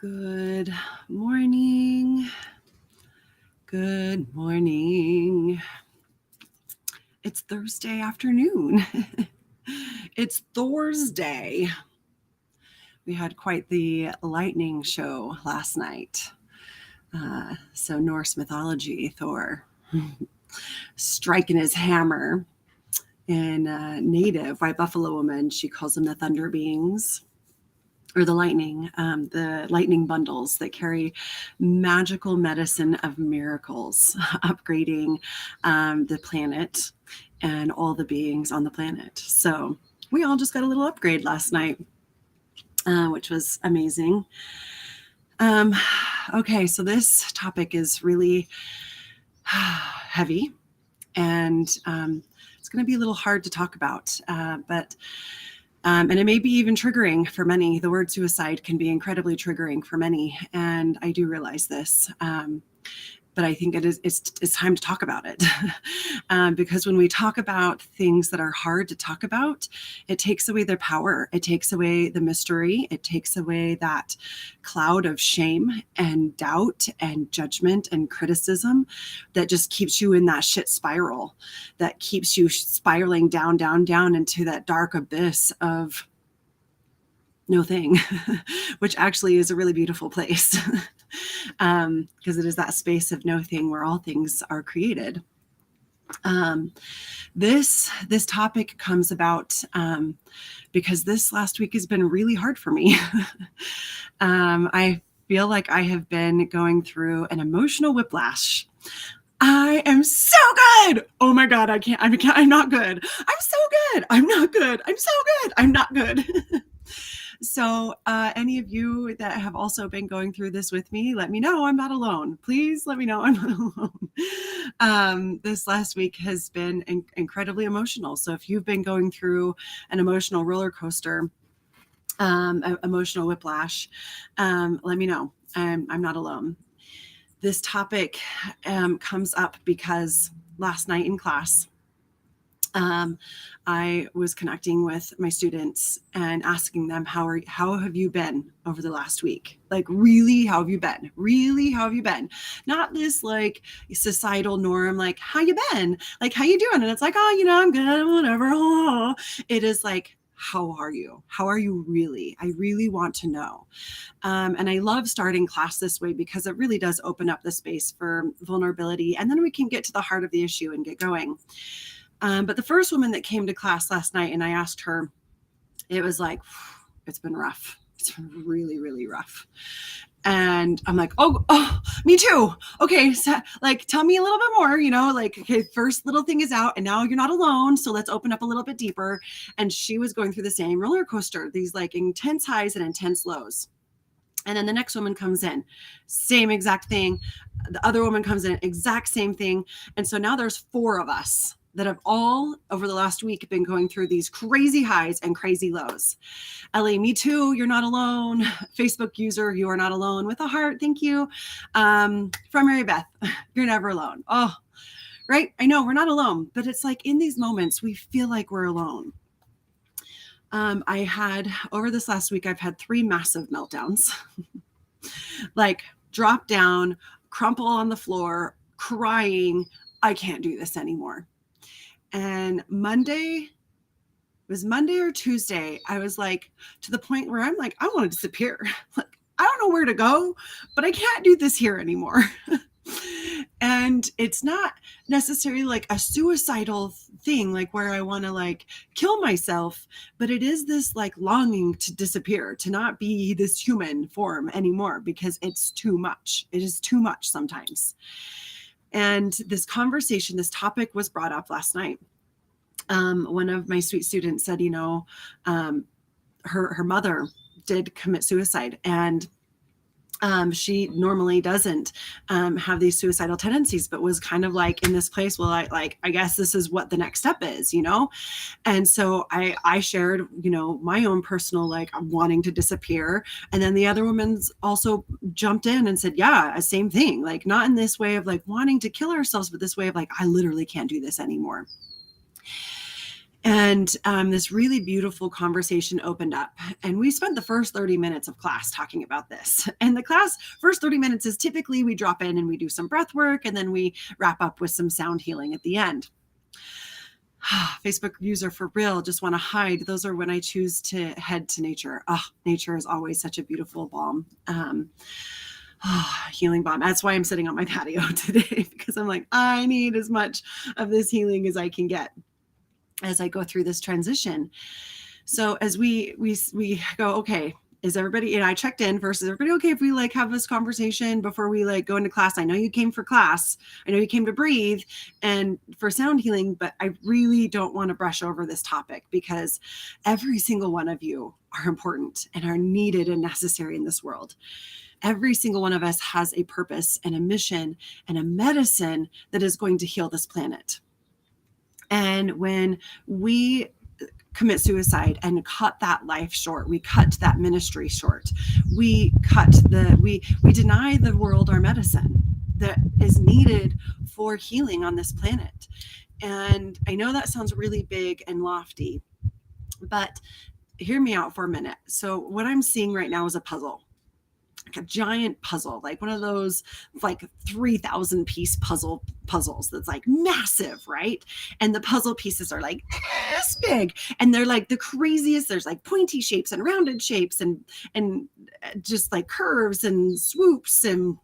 Good morning. Good morning. It's Thursday afternoon. It's Thursday. We had quite the lightning show last night. So Norse mythology, Thor striking his hammer. And native white buffalo woman, she calls them the thunder beings. Or the lightning bundles that carry magical medicine of miracles, upgrading the planet and all the beings on the planet. So we all just got a little upgrade last night, which was amazing. Okay, so this topic is really heavy, and it's going to be a little hard to talk about, but and it may be even triggering for many. The word suicide can be incredibly triggering for many, and I do realize this. But I think it's time to talk about it. Because when we talk about things that are hard to talk about, it takes away their power. It takes away the mystery. It takes away that cloud of shame and doubt and judgment and criticism that just keeps you in that shit spiral, that keeps you spiraling down, down, down into that dark abyss of no thing, which actually is a really beautiful place, because it is that space of no thing where all things are created. This topic comes about because this last week has been really hard for me. I feel like I have been going through an emotional whiplash. I am so good. Oh my God, I'm not good. I'm so good. I'm not good. I'm so good. I'm not good. So any of you that have also been going through this with me, let me know I'm not alone. Please let me know I'm not alone. This last week has been incredibly emotional. So if you've been going through an emotional roller coaster, emotional whiplash, let me know. I'm not alone. This topic comes up because last night in class, I was connecting with my students and asking them, how have you been over the last week? Like, really, how have you been? Really, how have you been? Not this like societal norm, like, how you been? Like, how you doing? And it's like, oh, I'm good, whatever. Oh. It is like, how are you? How are you really? I really want to know. And I love starting class this way because it really does open up the space for vulnerability. And then we can get to the heart of the issue and get going. But the first woman that came to class last night and I asked her, it was like, it's been rough. It's been really, really rough. And I'm like, oh, me too. Okay. So like, tell me a little bit more, like, okay, first little thing is out and now you're not alone. So let's open up a little bit deeper. And she was going through the same roller coaster, these like intense highs and intense lows. And then the next woman comes in, same exact thing. The other woman comes in, exact same thing. And so now there's 4 of us that have all over the last week been going through these crazy highs and crazy lows. Ellie, me too. You're not alone. Facebook user, you are not alone, with a heart. Thank you. From Mary Beth, you're never alone. Oh, right. I know we're not alone, but it's like in these moments, we feel like we're alone. Over this last week, I've had 3 massive meltdowns, like drop down, crumple on the floor, crying. I can't do this anymore. And Monday or Tuesday, I was like, to the point where I'm like, I want to disappear. Like, I don't know where to go, but I can't do this here anymore. And it's not necessarily like a suicidal thing, like where I want to like kill myself, but it is this like longing to disappear, to not be this human form anymore, because it's too much. It is too much sometimes. And this topic was brought up last night. One of my sweet students said, her mother did commit suicide, and she normally doesn't have these suicidal tendencies, but was kind of like in this place, well, I guess this is what the next step is, And so I shared, my own personal, like, wanting to disappear. And then the other woman's also jumped in and said, yeah, same thing. Like, not in this way of like wanting to kill ourselves, but this way of like, I literally can't do this anymore. And this really beautiful conversation opened up. And we spent the first 30 minutes of class talking about this. And the class first 30 minutes is typically we drop in and we do some breath work, and then we wrap up with some sound healing at the end. Facebook user for real, just want to hide. Those are when I choose to head to nature. Nature is always such a beautiful balm. Healing balm. That's why I'm sitting on my patio today, because I'm like, I need as much of this healing as I can get as I go through this transition. So as we go, okay, is everybody, and I checked in first, is everybody okay if we like have this conversation before we like go into class? I know you came for class. I know you came to breathe and for sound healing, but I really don't want to brush over this topic, because every single one of you are important and are needed and necessary in this world. Every single one of us has a purpose and a mission and a medicine that is going to heal this planet. And when we commit suicide and cut that life short, we cut that ministry short, we deny the world our medicine that is needed for healing on this planet. And I know that sounds really big and lofty, but hear me out for a minute. So what I'm seeing right now is a puzzle. Like a giant puzzle, like one of those like 3,000 piece puzzles that's like massive, right? And the puzzle pieces are like this big, and they're like the craziest. There's like pointy shapes and rounded shapes and just like curves and swoops, and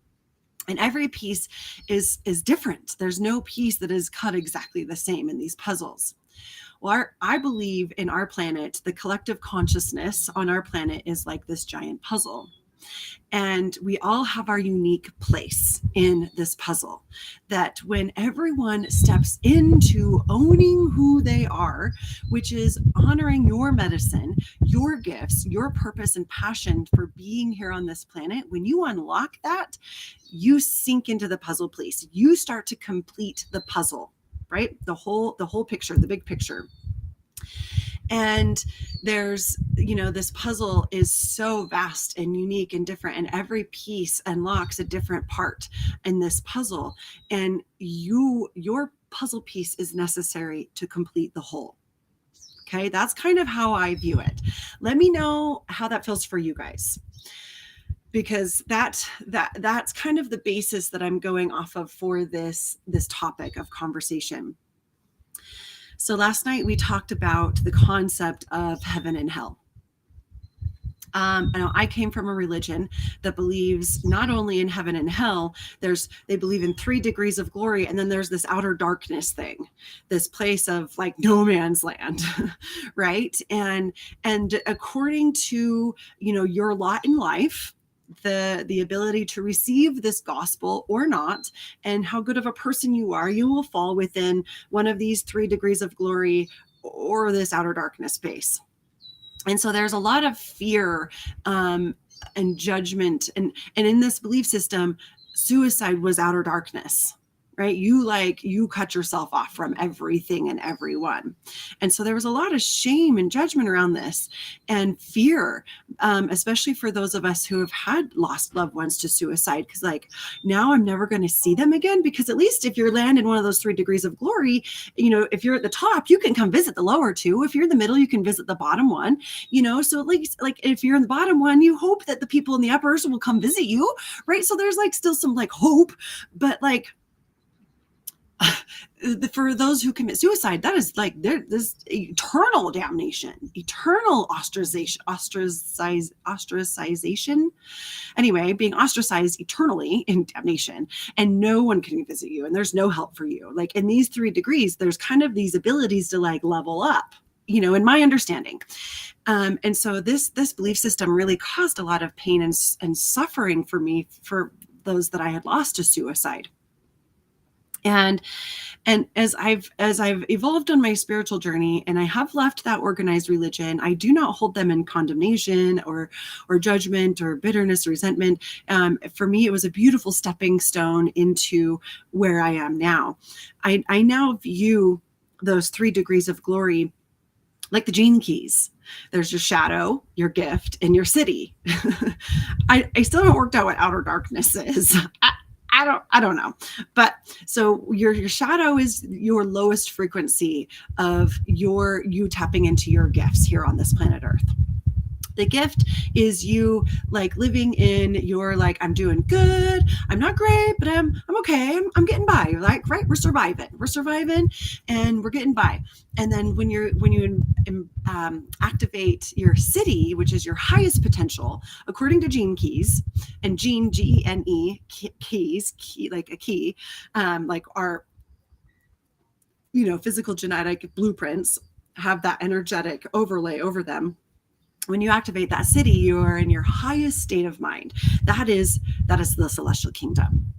every piece is different. There's no piece that is cut exactly the same in these puzzles. Well, I believe in our planet, the collective consciousness on our planet is like this giant puzzle. And we all have our unique place in this puzzle, that when everyone steps into owning who they are, which is honoring your medicine, your gifts, your purpose and passion for being here on this planet, when you unlock that, you sink into the puzzle piece. You start to complete the puzzle, right? The whole picture, the big picture. And there's, this puzzle is so vast and unique and different, and every piece unlocks a different part in this puzzle. And your puzzle piece is necessary to complete the whole. Okay, that's kind of how I view it. Let me know how that feels for you guys, because that's kind of the basis that I'm going off of for this topic of conversation. So last night we talked about the concept of heaven and hell. I came from a religion that believes not only in heaven and hell, they believe in 3 degrees of glory, and then there's this outer darkness thing, this place of like no man's land, right? And according to your lot in life, the ability to receive this gospel or not, and how good of a person you are, you will fall within one of these 3 degrees of glory or this outer darkness space. And so there's a lot of fear and judgment, and in this belief system, suicide was outer darkness. Right? You cut yourself off from everything and everyone. And so there was a lot of shame and judgment around this, and fear, especially for those of us who have had lost loved ones to suicide, because like, now I'm never going to see them again. Because at least if you're landing one of those 3 degrees of glory, if you're at the top, you can come visit the lower 2. If you're in the middle, you can visit the bottom 1, so at least like if you're in the bottom 1, you hope that the people in the uppers will come visit you. Right. So there's like still some like hope, but like, for those who commit suicide, that is like this eternal damnation, eternal ostracization. Anyway, being ostracized eternally in damnation, and no one can visit you, and there's no help for you. Like in these 3 degrees, there's kind of these abilities to like level up, in my understanding. And so this belief system really caused a lot of pain and suffering for me, for those that I had lost to suicide. And as I've evolved on my spiritual journey, and I have left that organized religion, I do not hold them in condemnation or judgment or bitterness or resentment. For me, it was a beautiful stepping stone into where I am now. I now view those 3 degrees of glory like the gene keys. There's your shadow, your gift, and your city. I still haven't worked out what outer darkness is. I don't know. But so your shadow is your lowest frequency of you tapping into your gifts here on this planet Earth. The gift is you like living in your like, I'm doing good, I'm not great, but I'm okay, I'm getting by. You're like, right, we're surviving and we're getting by. And then when you activate your siddhi, which is your highest potential according to Gene Keys, and Gene, Gene, keys, key, like a key, like our physical genetic blueprints have that energetic overlay over them. When you activate that siddhi, you are in your highest state of mind. That is the celestial kingdom,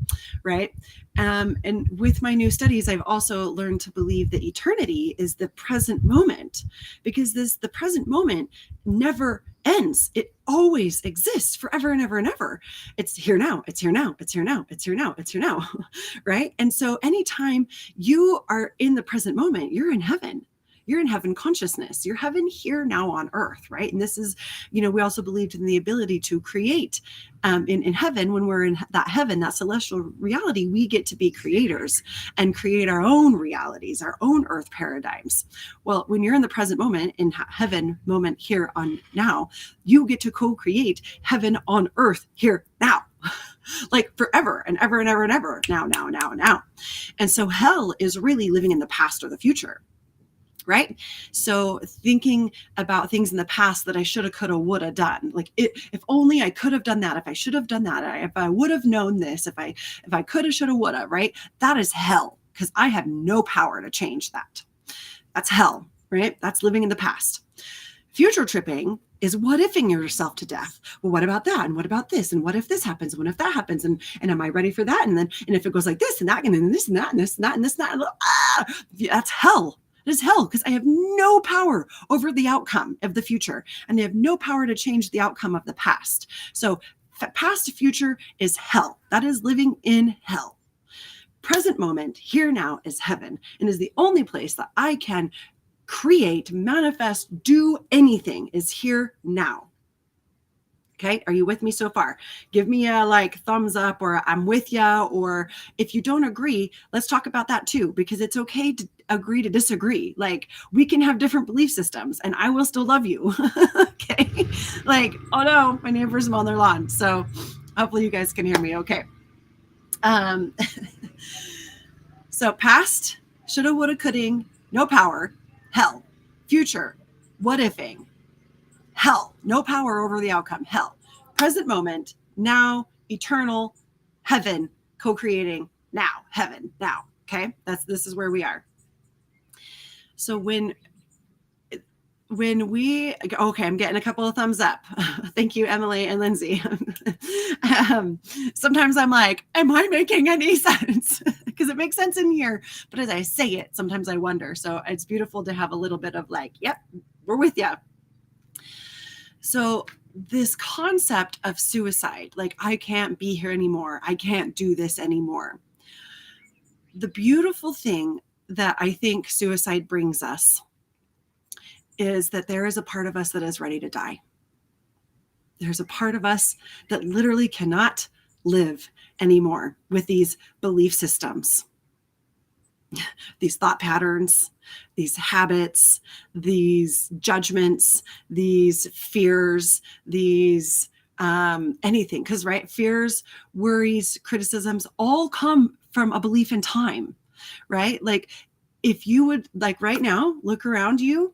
right? And with my new studies, I've also learned to believe that eternity is the present moment, because the present moment never ends. It always exists forever and ever and ever. It's here now. It's here now. It's here now. It's here now. It's here now, right? And so anytime you are in the present moment, you're in heaven. You're in heaven consciousness. You're heaven here now on earth, right? And this is, we also believed in the ability to create in heaven. When we're in that heaven, that celestial reality, we get to be creators and create our own realities, our own earth paradigms. Well, when you're in the present moment, in heaven moment here on now, you get to co-create heaven on earth here now. Like forever and ever and ever and ever, now. And so hell is really living in the past or the future. Right? So thinking about things in the past that I shoulda, coulda, woulda done, like if only I could have done that, if I should have done that, if I would have known this, if I coulda, shoulda, woulda, right? That is hell, because I have no power to change that. That's hell, right? That's living in the past. Future tripping is what ifing yourself to death. Well, what about that? And what about this? And what if this happens? And what if that happens? And am I ready for that? And if it goes like this and that, and then this and that, and this and that, and this and that, that's hell. It is hell, because I have no power over the outcome of the future, and I have no power to change the outcome of the past. So past to future is hell. That is living in hell. Present moment, here now, is heaven, and is the only place that I can create, manifest, do anything, is here now. Okay, are you with me so far? Give me a thumbs up, or I'm with ya, or if you don't agree, let's talk about that too, because it's okay to agree to disagree. Like, we can have different belief systems and I will still love you. Okay, oh no, my neighbors mow their lawn, so hopefully you guys can hear me okay. So past, shoulda, woulda, coulda, no power, hell. Future, what ifing, hell, no power over the outcome, hell. Present moment, now, eternal, heaven, co-creating, now, heaven, now. Okay, this is where we are. So when we, okay, I'm getting a couple of thumbs up. Thank you, Emily and Lindsay. Sometimes I'm like, am I making any sense? Because it makes sense in here, but as I say it, sometimes I wonder. So it's beautiful to have a little bit of yep, we're with you. So this concept of suicide, I can't be here anymore, I can't do this anymore. The beautiful thing that I think suicide brings us is that there is a part of us that is ready to die. There's a part of us that literally cannot live anymore with these belief systems, these thought patterns, these habits, these judgments, these fears, these anything. Because, right, fears, worries, criticisms all come from a belief in time, right? If you would, right now, look around you,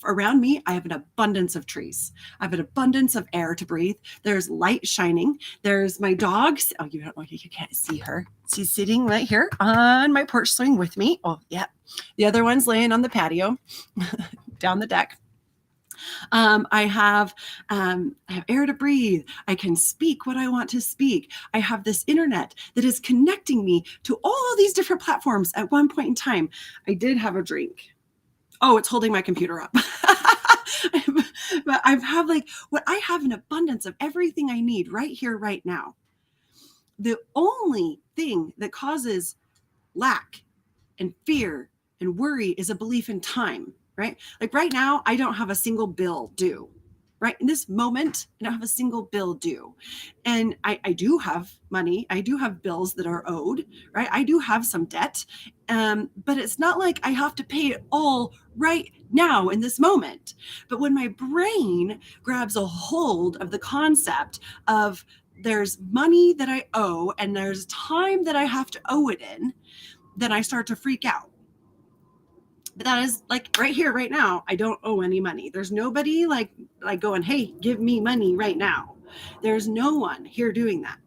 around me, I have an abundance of trees. I have an abundance of air to breathe. There's light shining. There's my dogs. Oh, you can't see her. She's sitting right here on my porch swing with me. Oh, yeah. The other one's laying on the patio down the deck. I have air to breathe. I can speak what I want to speak. I have this internet that is connecting me to all these different platforms at one point in time. I did have a drink. Oh, it's holding my computer up. But I have an abundance of everything I need right here, right now. The only thing that causes lack and fear and worry is a belief in time. Right? Right now, I don't have a single bill due. right? In this moment, I don't have a single bill due. And I do have money. I do have bills that are owed, right? I do have some debt. But it's not like I have to pay it all right now in this moment. But when my brain grabs a hold of the concept of there's money that I owe and there's time that I have to owe it in, then I start to freak out. But that is like right here, right now, I don't owe any money. There's nobody like going, hey, give me money right now. There's no one here doing that.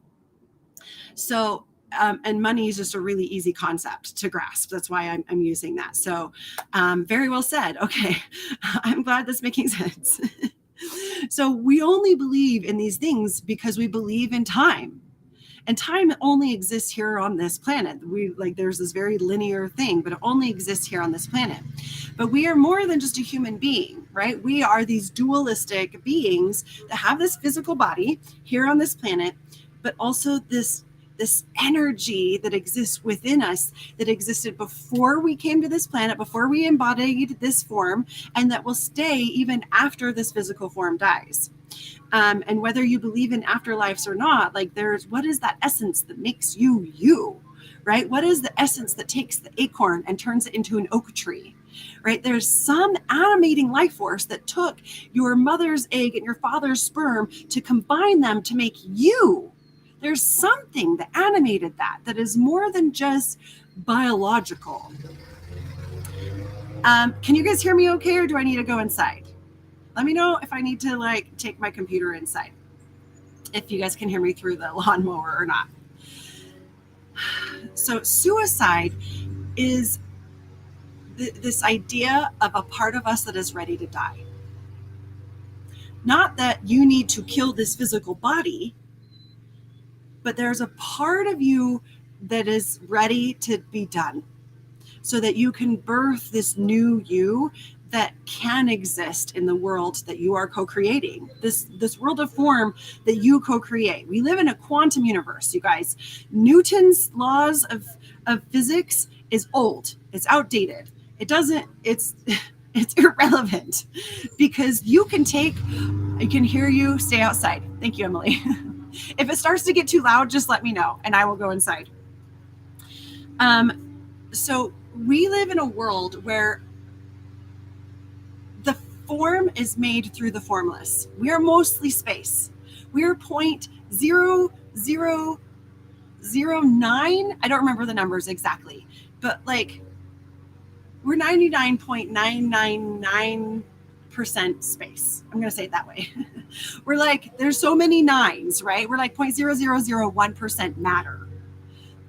So, and money is just a really easy concept to grasp. That's why I'm using that. So very well said. Okay. I'm glad that's making sense. So we only believe in these things because we believe in time. And time only exists here on this planet. There's this very linear thing, but it only exists here on this planet. But we are more than just a human being, right? We are these dualistic beings that have this physical body here on this planet, but also this energy that exists within us, that existed before we came to this planet, before we embodied this form, and that will stay even after this physical form dies. And whether you believe in afterlives or not, like what is that essence that makes you you, right? What is the essence that takes the acorn and turns it into an oak tree, right? There's some animating life force that took your mother's egg and your father's sperm to combine them to make you. There's something that animated that is more than just biological. Can you guys hear me okay, or do I need to go inside? Let me know if I need to take my computer inside, if you guys can hear me through the lawnmower or not. So suicide is this idea of a part of us that is ready to die. Not that you need to kill this physical body, but there's a part of you that is ready to be done so that you can birth this new you that can exist in the world that you are co-creating, this world of form that you co-create. We live in a quantum universe, you guys. Newton's laws of physics is old. It's outdated. It's irrelevant, because you can I can hear you. Stay outside. Thank you, Emily. If it starts to get too loud, just let me know and I will go inside. So we live in a world where the form is made through the formless. We are mostly space. We are 0.0009. I don't remember the numbers exactly, but we're 99.999% space. I'm going to say it that way. We're there's so many nines, right? We're 0.0001% matter.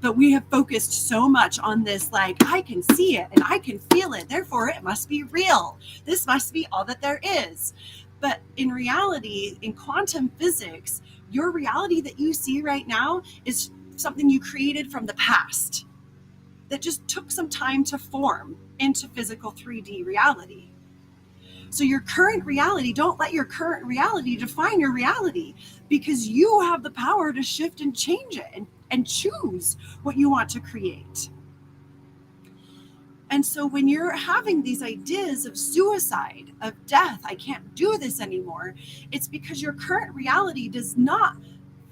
But we have focused so much on this, I can see it and I can feel it, therefore it must be real. This must be all that there is. But in reality, in quantum physics, your reality that you see right now is something you created from the past that just took some time to form into physical 3D reality. So your current reality, don't let your current reality define your reality, because you have the power to shift and change it and choose what you want to create. And so when you're having these ideas of suicide, of death, I can't do this anymore, it's because your current reality does not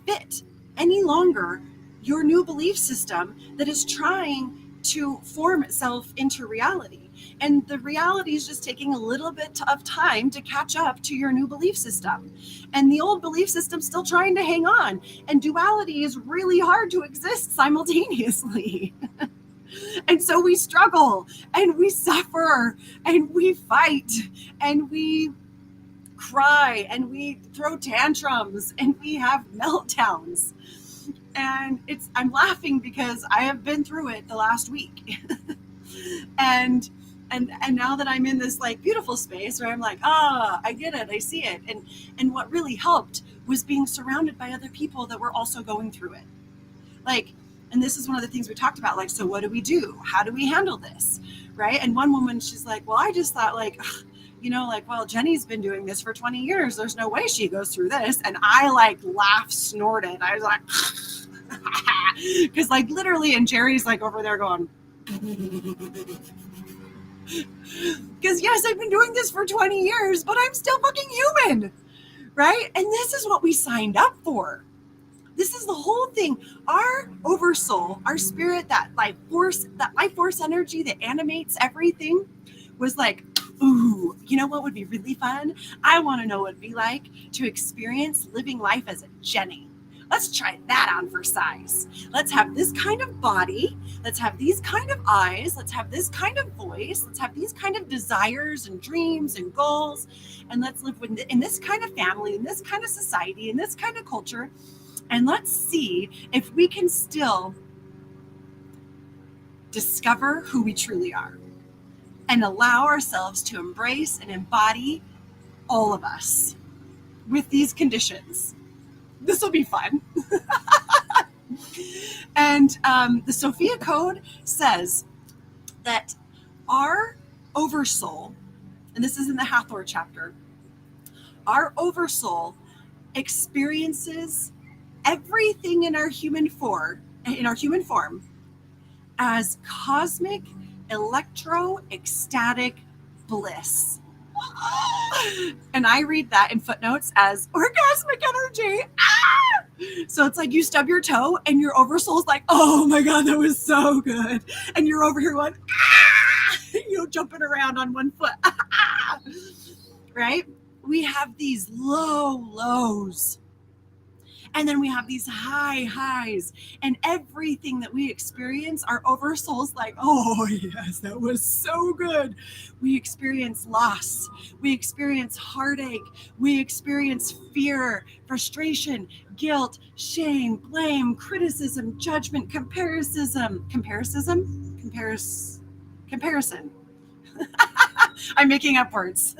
fit any longer your new belief system that is trying to form itself into reality. And the reality is just taking a little bit of time to catch up to your new belief system. And the old belief system's still trying to hang on. And duality is really hard to exist simultaneously. And so we struggle and we suffer and we fight and we cry and we throw tantrums and we have meltdowns. And I'm laughing because I have been through it the last week. And now that I'm in this beautiful space where I'm I get it, I see it. And what really helped was being surrounded by other people that were also going through it. And this is one of the things we talked about, so what do we do? How do we handle this? Right? And one woman, she's well, I just thought well, Jenny's been doing this for 20 years. There's no way she goes through this. And I laughed, snorted. I was because literally, and Jerry's over there going, because yes, I've been doing this for 20 years, but I'm still fucking human. right? And this is what we signed up for. This is the whole thing. Our oversoul, our spirit, that life force energy that animates everything, was like, ooh, you know what would be really fun? I want to know what it'd be like to experience living life as a Jenny. Let's try that on for size. Let's have this kind of body. Let's have these kind of eyes. Let's have this kind of voice. Let's have these kind of desires and dreams and goals. And let's live in this kind of family, in this kind of society, in this kind of culture. And let's see if we can still discover who we truly are and allow ourselves to embrace and embody all of us with these conditions. This will be fun. And the Sophia Code says that our oversoul, and this is in the Hathor chapter, our oversoul experiences everything in our human form as cosmic electro-ecstatic bliss. And I read that in footnotes as orgasmic energy. So it's like you stub your toe and your oversoul's like, oh my God, that was so good. And you're over here going, jumping around on one foot. Right? We have these low lows. And then we have these high highs, and everything that we experience, our oversoul's like, oh yes, that was so good. We experience loss. We experience heartache. We experience fear, frustration, guilt, shame, blame, criticism, judgment, comparison. I'm making up words.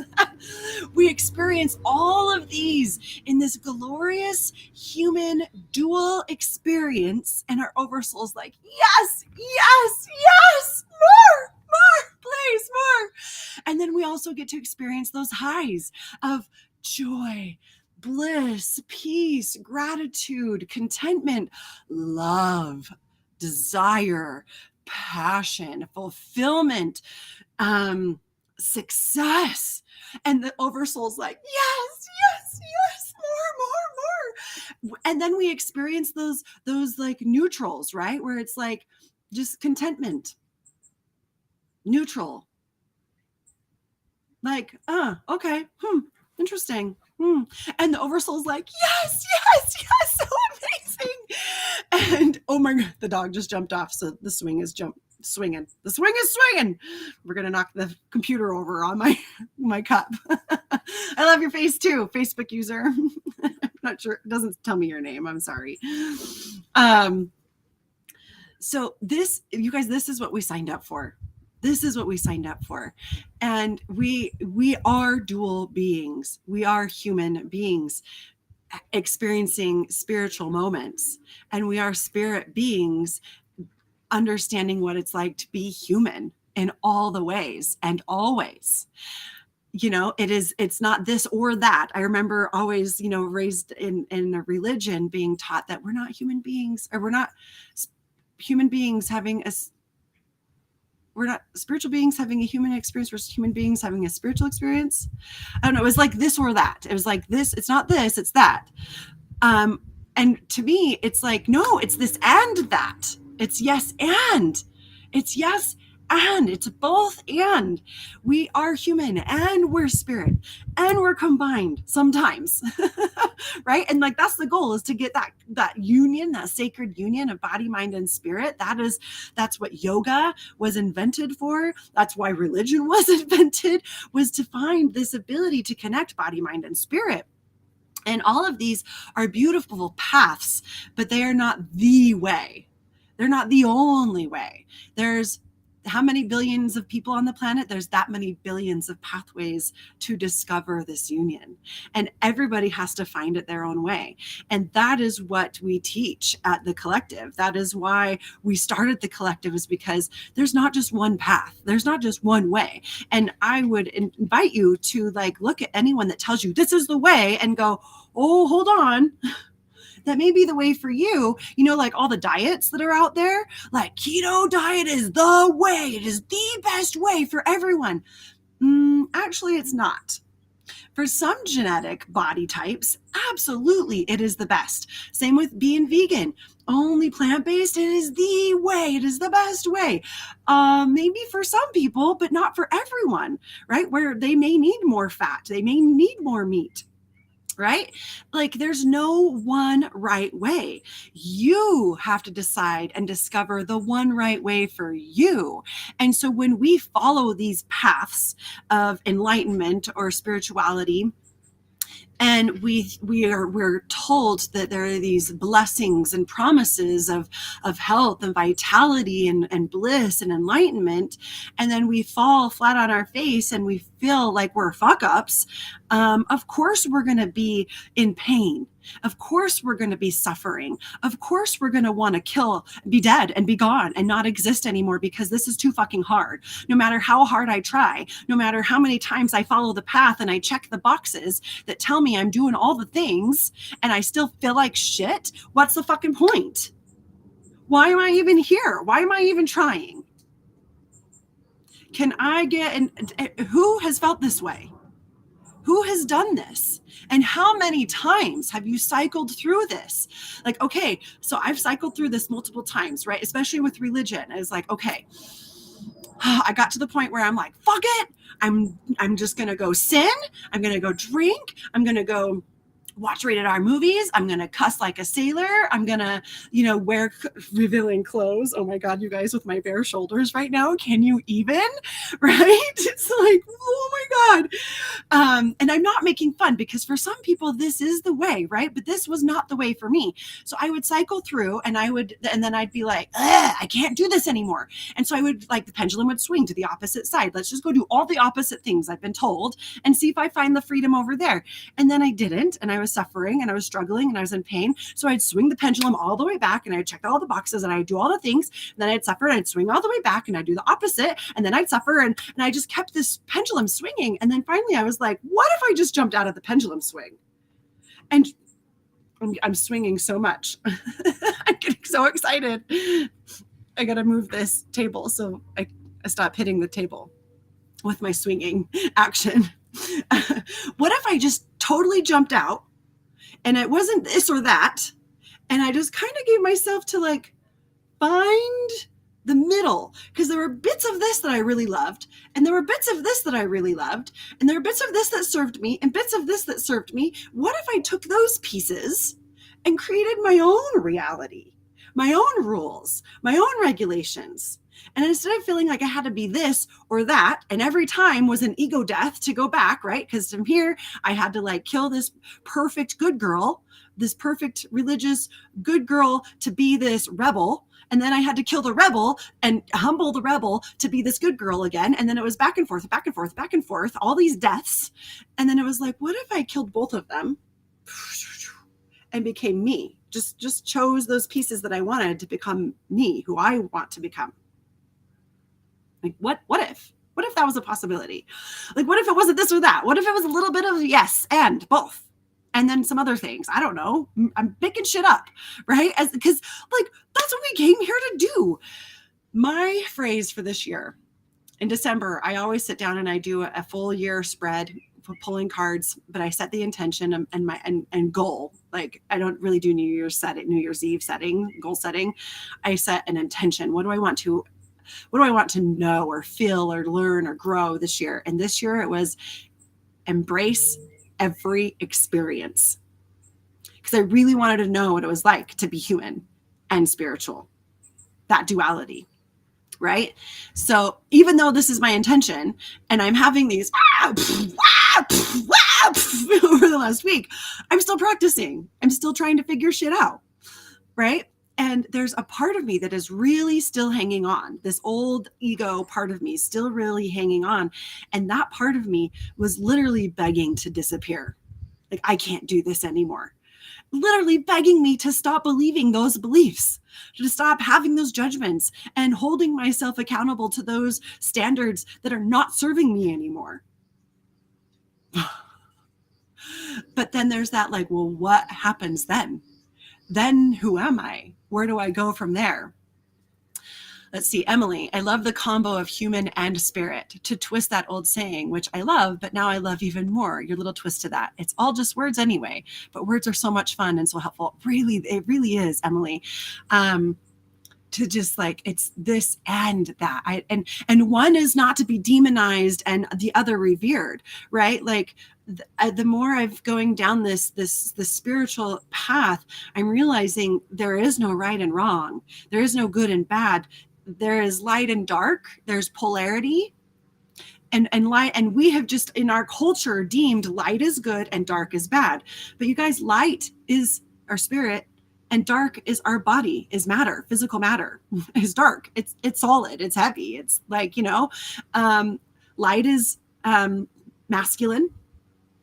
We experience all of these in this glorious human dual experience, and our oversoul's like, yes, more, please, more. And then we also get to experience those highs of joy, bliss, peace, gratitude, contentment, love, desire, passion, fulfillment, success. And the oversoul's like, yes, more. And then we experience those like neutrals, right? Where it's like just contentment, neutral, like, okay, interesting. And the oversoul's like, yes, so amazing. And oh my God, the dog just jumped off. So the swing is swinging. The swing is swinging. We're going to knock the computer over on my cup. I love your face too, Facebook user. I'm not sure. It doesn't tell me your name. I'm sorry. So this, you guys, this is what we signed up for. This is what we signed up for. And we are dual beings. We are human beings experiencing spiritual moments. And we are spirit beings understanding what it's like to be human in all the ways and always. It's not this or that. I remember always, raised in a religion being taught that we're not human beings, or we're not human beings we're not spiritual beings having a human experience versus human beings having a spiritual experience. I don't know. It was like this or that. It was like this. It's not this, it's that. And to me, it's like, no, it's this and that. It's yes and. It's yes and. It's both and. We are human and we're spirit and we're combined sometimes. Right? And like that's the goal, is to get that union, that sacred union of body, mind, and spirit. That's what yoga was invented for. That's why religion was invented, was to find this ability to connect body, mind, and spirit. And all of these are beautiful paths, but they are not the way. They're not the only way. There's how many billions of people on the planet? There's that many billions of pathways to discover this union. And everybody has to find it their own way. And that is what we teach at the collective. That is why we started the collective, is because there's not just one path. There's not just one way. And I would invite you to like look at anyone that tells you this is the way and go, oh, hold on. That may be the way for you. Like all the diets that are out there, like keto diet is the way. It is the best way for everyone. Actually, it's not. For some genetic body types, absolutely, it is the best. Same with being vegan. Only plant-based, it is the way. It is the best way. Maybe for some people, but not for everyone, right? Where they may need more fat, they may need more meat. Right? Like there's no one right way. You have to decide and discover the one right way for you. And so when we follow these paths of enlightenment or spirituality, and we're told that there are these blessings and promises of health and vitality and bliss and enlightenment, and then we fall flat on our face and we feel like we're fuck ups. Of course we're going to be in pain. Of course we're going to be suffering. Of course we're going to want to kill, be dead and be gone and not exist anymore, because this is too fucking hard. No matter how hard I try, no matter how many times I follow the path and I check the boxes that tell me I'm doing all the things and I still feel like shit, what's the fucking point? Why am I even here? Why am I even trying? Can I who has felt this way? Who has done this? And how many times have you cycled through this? Like, okay, so I've cycled through this multiple times, right? Especially with religion. It's like, okay, I got to the point where I'm like, fuck it. I'm just going to go sin. I'm going to go drink. I'm going to go watch rated R movies. I'm going to cuss like a sailor. I'm going to, wear revealing clothes. Oh my God, you guys, with my bare shoulders right now. Can you even? Right? It's like, oh my God. And I'm not making fun, because for some people, this is the way, right? But this was not the way for me. So I would cycle through and then I'd be like, I can't do this anymore. And so I would, like, the pendulum would swing to the opposite side. Let's just go do all the opposite things I've been told and see if I find the freedom over there. And then I didn't. And I was suffering and I was struggling and I was in pain. So I'd swing the pendulum all the way back and I'd check all the boxes and I'd do all the things. And then I'd suffer and I'd swing all the way back and I'd do the opposite. And then I'd suffer. And I just kept this pendulum swinging. And then finally I was like, what if I just jumped out of the pendulum swing? And I'm swinging so much. I'm getting so excited. I got to move this table so I stop hitting the table with my swinging action. What if I just totally jumped out and it wasn't this or that, and I just kind of gave myself to, like, find the middle, because there were bits of this that I really loved, and there were bits of this that I really loved, and there were bits of this that served me, and bits of this that served me. What if I took those pieces and created my own reality, my own rules, my own regulations? And instead of feeling like I had to be this or that, and every time was an ego death to go back, right? Because from here, I had to, like, kill this perfect good girl, this perfect religious good girl to be this rebel. And then I had to kill the rebel and humble the rebel to be this good girl again. And then it was back and forth, back and forth, back and forth, all these deaths. And then it was like, what if I killed both of them and became me? Just chose those pieces that I wanted to become me, who I want to become. Like, what if that was a possibility? Like, what if it wasn't this or that? What if it was a little bit of yes and both? And then some other things. I don't know. I'm picking shit up, right? Because, like, that's what we came here to do. My phrase for this year, in December, I always sit down and I do a full year spread for pulling cards, but I set the intention and goal. Like, I don't really do New Year's Eve goal setting. I set an intention. What do I want to know or feel or learn or grow this year? And this year it was embrace every experience, because I really wanted to know what it was like to be human and spiritual, that duality, right? So even though this is my intention and I'm having these over the last week, I'm still practicing. I'm still trying to figure shit out, right? And there's a part of me that is really still hanging on. This old ego part of me is still really hanging on. And that part of me was literally begging to disappear. Like, I can't do this anymore. Literally begging me to stop believing those beliefs, to stop having those judgments and holding myself accountable to those standards that are not serving me anymore. But then there's that, like, well, what happens then? Then who am I? Where do I go from there? Let's see, Emily, I love the combo of human and spirit. To twist that old saying, which I love, but now I love even more. Your little twist to that. It's all just words anyway, but words are so much fun and so helpful. Really, it really is, Emily. To just like, it's this and that. And one is not to be demonized and the other revered, right? Like the more I've going down this spiritual path, I'm realizing there is no right and wrong. There is no good and bad. There is light and dark. There's polarity. And light, and we have just in our culture deemed light is good and dark is bad. But you guys, light is our spirit, and dark is our body, is matter, physical matter is dark. It's solid, it's heavy. It's like, light is masculine,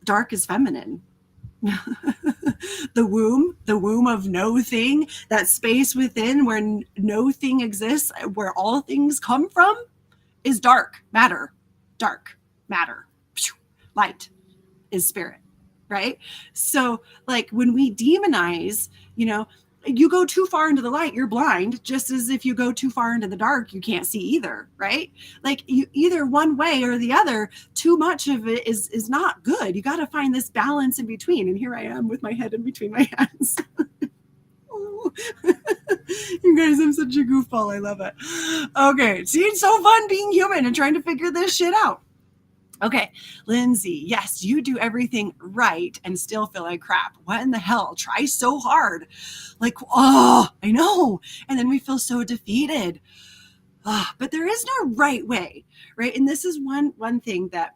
dark is feminine. The womb of no thing, that space within where no thing exists, where all things come from, is dark matter. Light is spirit, right? So like when we demonize, you go too far into the light, you're blind, just as if you go too far into the dark, you can't see either, right? Like you either one way or the other, too much of it is not good. You got to find this balance in between. And here I am with my head in between my hands. You guys, I'm such a goofball. I love it. Okay. See, it's so fun being human and trying to figure this shit out. Okay, Lindsay, yes, you do everything right and still feel like crap. What in the hell? Try so hard. Like, I know. And then we feel so defeated. But there is no right way, right? And this is one thing that,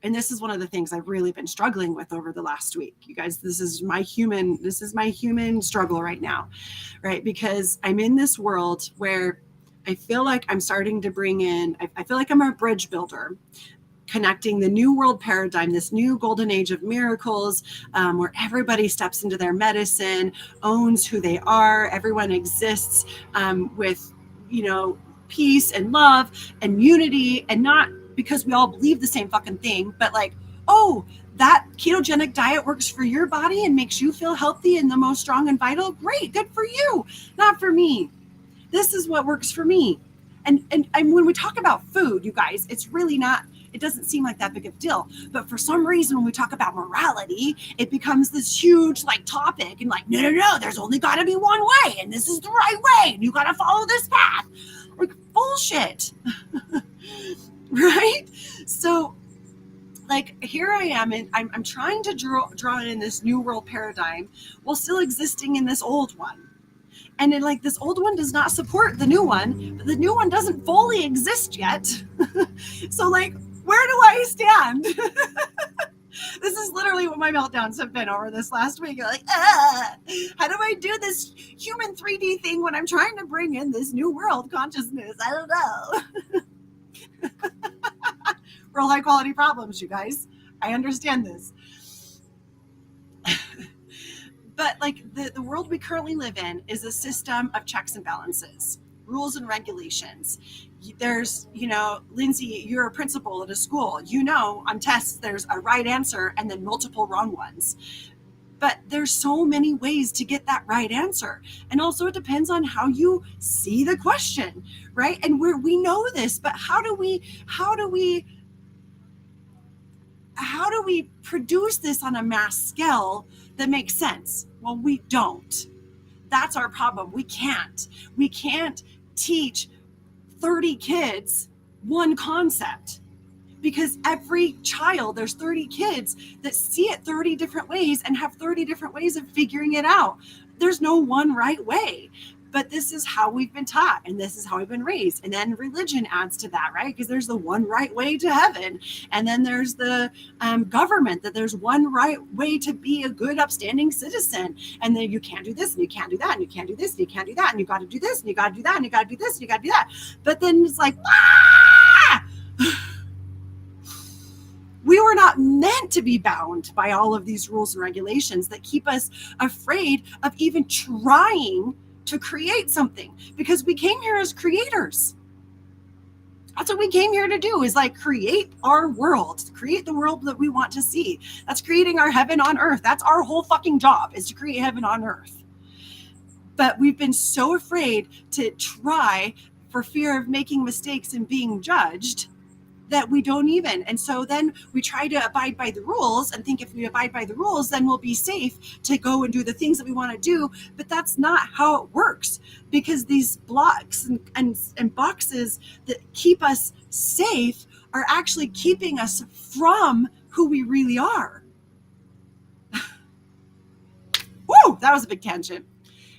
and this is one of the things I've really been struggling with over the last week. You guys, this is my human struggle right now, right? Because I'm in this world where I feel like I'm starting to bring in, I feel like I'm a bridge builder, connecting the new world paradigm, this new golden age of miracles, where everybody steps into their medicine, owns who they are. Everyone exists with, peace and love and unity, and not because we all believe the same fucking thing, but like, that ketogenic diet works for your body and makes you feel healthy and the most strong and vital. Great, good for you, not for me. This is what works for me. And when we talk about food, you guys, it's really not, it doesn't seem like that big of a deal. But for some reason, when we talk about morality, it becomes this huge topic and no, there's only got to be one way and this is the right way and you got to follow this path. Like bullshit. Right? So here I am, and I'm trying to draw in this new world paradigm while still existing in this old one. And then this old one does not support the new one, but the new one doesn't fully exist yet. So where do I stand? This is literally what my meltdowns have been over this last week. You're how do I do this human 3D thing when I'm trying to bring in this new world consciousness? I don't know. Real high quality problems, you guys. I understand this. But the world we currently live in is a system of checks and balances, rules and regulations. There's, Lindsay, you're a principal at a school. On tests, there's a right answer and then multiple wrong ones. But there's so many ways to get that right answer. And also it depends on how you see the question, right? And we know this, but how do we produce this on a mass scale that makes sense? Well, we don't. That's our problem. We can't teach 30 kids one concept, because every child, there's 30 kids that see it 30 different ways and have 30 different ways of figuring it out. There's no one right way. But this is how we've been taught, and this is how we've been raised. And then religion adds to that, right? Because there's the one right way to heaven. And then there's the government, that there's one right way to be a good, upstanding citizen. And then you can't do this, and you can't do that, and you can't do this, and you can't do that, and you got to do this, and you got to do that, and you got to do this, and you got to do that. But then it's we were not meant to be bound by all of these rules and regulations that keep us afraid of even trying to create something, because we came here as creators. That's what we came here to do, is create our world, create the world that we want to see. That's creating our heaven on earth. That's our whole fucking job, is to create heaven on earth. But we've been so afraid to try for fear of making mistakes and being judged that we don't even. And so then we try to abide by the rules and think if we abide by the rules, then we'll be safe to go and do the things that we want to do. But that's not how it works, because these blocks and boxes that keep us safe are actually keeping us from who we really are. Woo, that was a big tangent.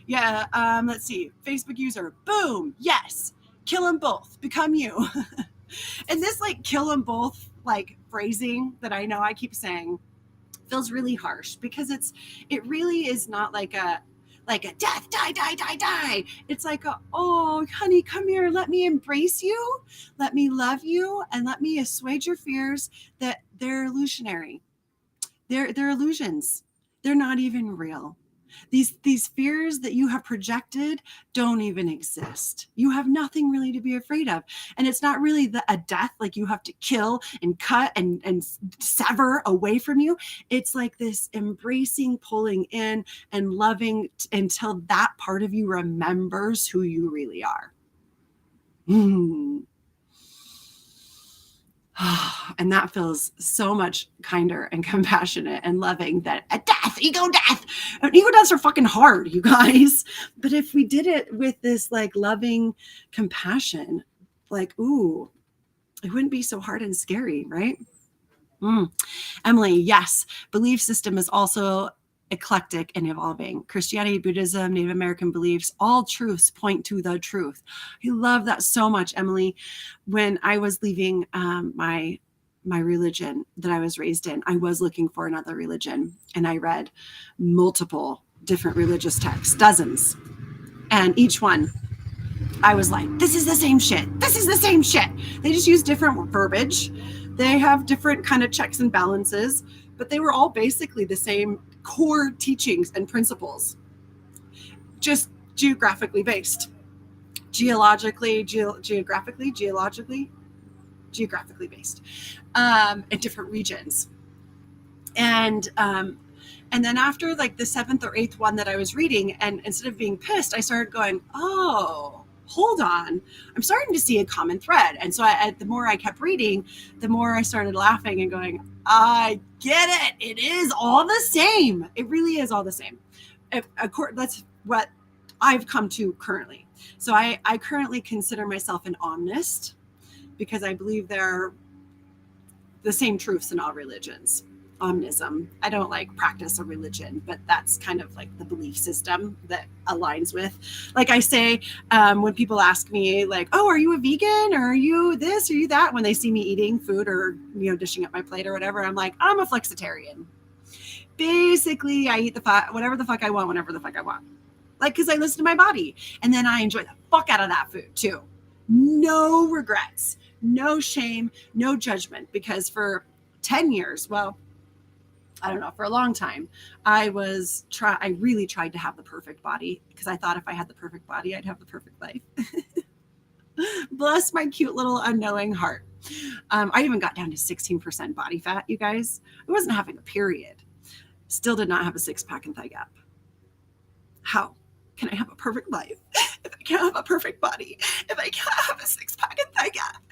Yeah, let's see. Facebook user, boom, yes. Kill them both, become you. And this like kill them both like phrasing that I know I keep saying feels really harsh, because it really is not like a death, die, die, die, die. It's like oh, honey, come here. Let me embrace you. Let me love you, and let me assuage your fears that they're illusionary. They're illusions. They're not even real. These fears that you have projected don't even exist. You have nothing really to be afraid of. And it's not really a death like you have to kill and cut and sever away from you. It's like this embracing, pulling in and loving until that part of you remembers who you really are. And that feels so much kinder and compassionate and loving than a death, ego death. And ego deaths are fucking hard, you guys. But if we did it with this like loving compassion, like, ooh, it wouldn't be so hard and scary, right? Emily, yes, belief system is also eclectic and evolving. Christianity, Buddhism, Native American beliefs, all truths point to the truth. I love that so much, Emily. When I was leaving my religion that I was raised in, I was looking for another religion, and I read multiple different religious texts, dozens. And each one, I was like, this is the same shit. This is the same shit. They just use different verbiage. They have different kind of checks and balances, but they were all basically the same core teachings and principles, just geographically based, geographically based, in different regions. And then after like the 7th or 8th one that I was reading, and instead of being pissed, I started going, oh, hold on, I'm starting to see a common thread. And so the more I kept reading, the more I started laughing and going, I get it. It is all the same. It really is all the same. That's what I've come to currently. So I currently consider myself an omnist, because I believe they're the same truths in all religions. Omnism. I don't like practice a religion, but that's kind of like the belief system that aligns with. Like I say, when people ask me like, oh, are you a vegan, or are you this, or are you that? When they see me eating food or, dishing up my plate or whatever, I'm like, I'm a flexitarian. Basically, I eat whatever the fuck I want, whenever the fuck I want. Like, because I listen to my body, and then I enjoy the fuck out of that food too. No regrets, no shame, no judgment, because for 10 years, well, I don't know, for a long time, I really tried to have the perfect body, because I thought if I had the perfect body, I'd have the perfect life. Bless my cute little unknowing heart. I even got down to 16% body fat, you guys. I wasn't having a period. Still did not have a 6-pack and thigh gap. How can I have a perfect life if I can't have a perfect body? If I can't have a 6-pack and thigh gap?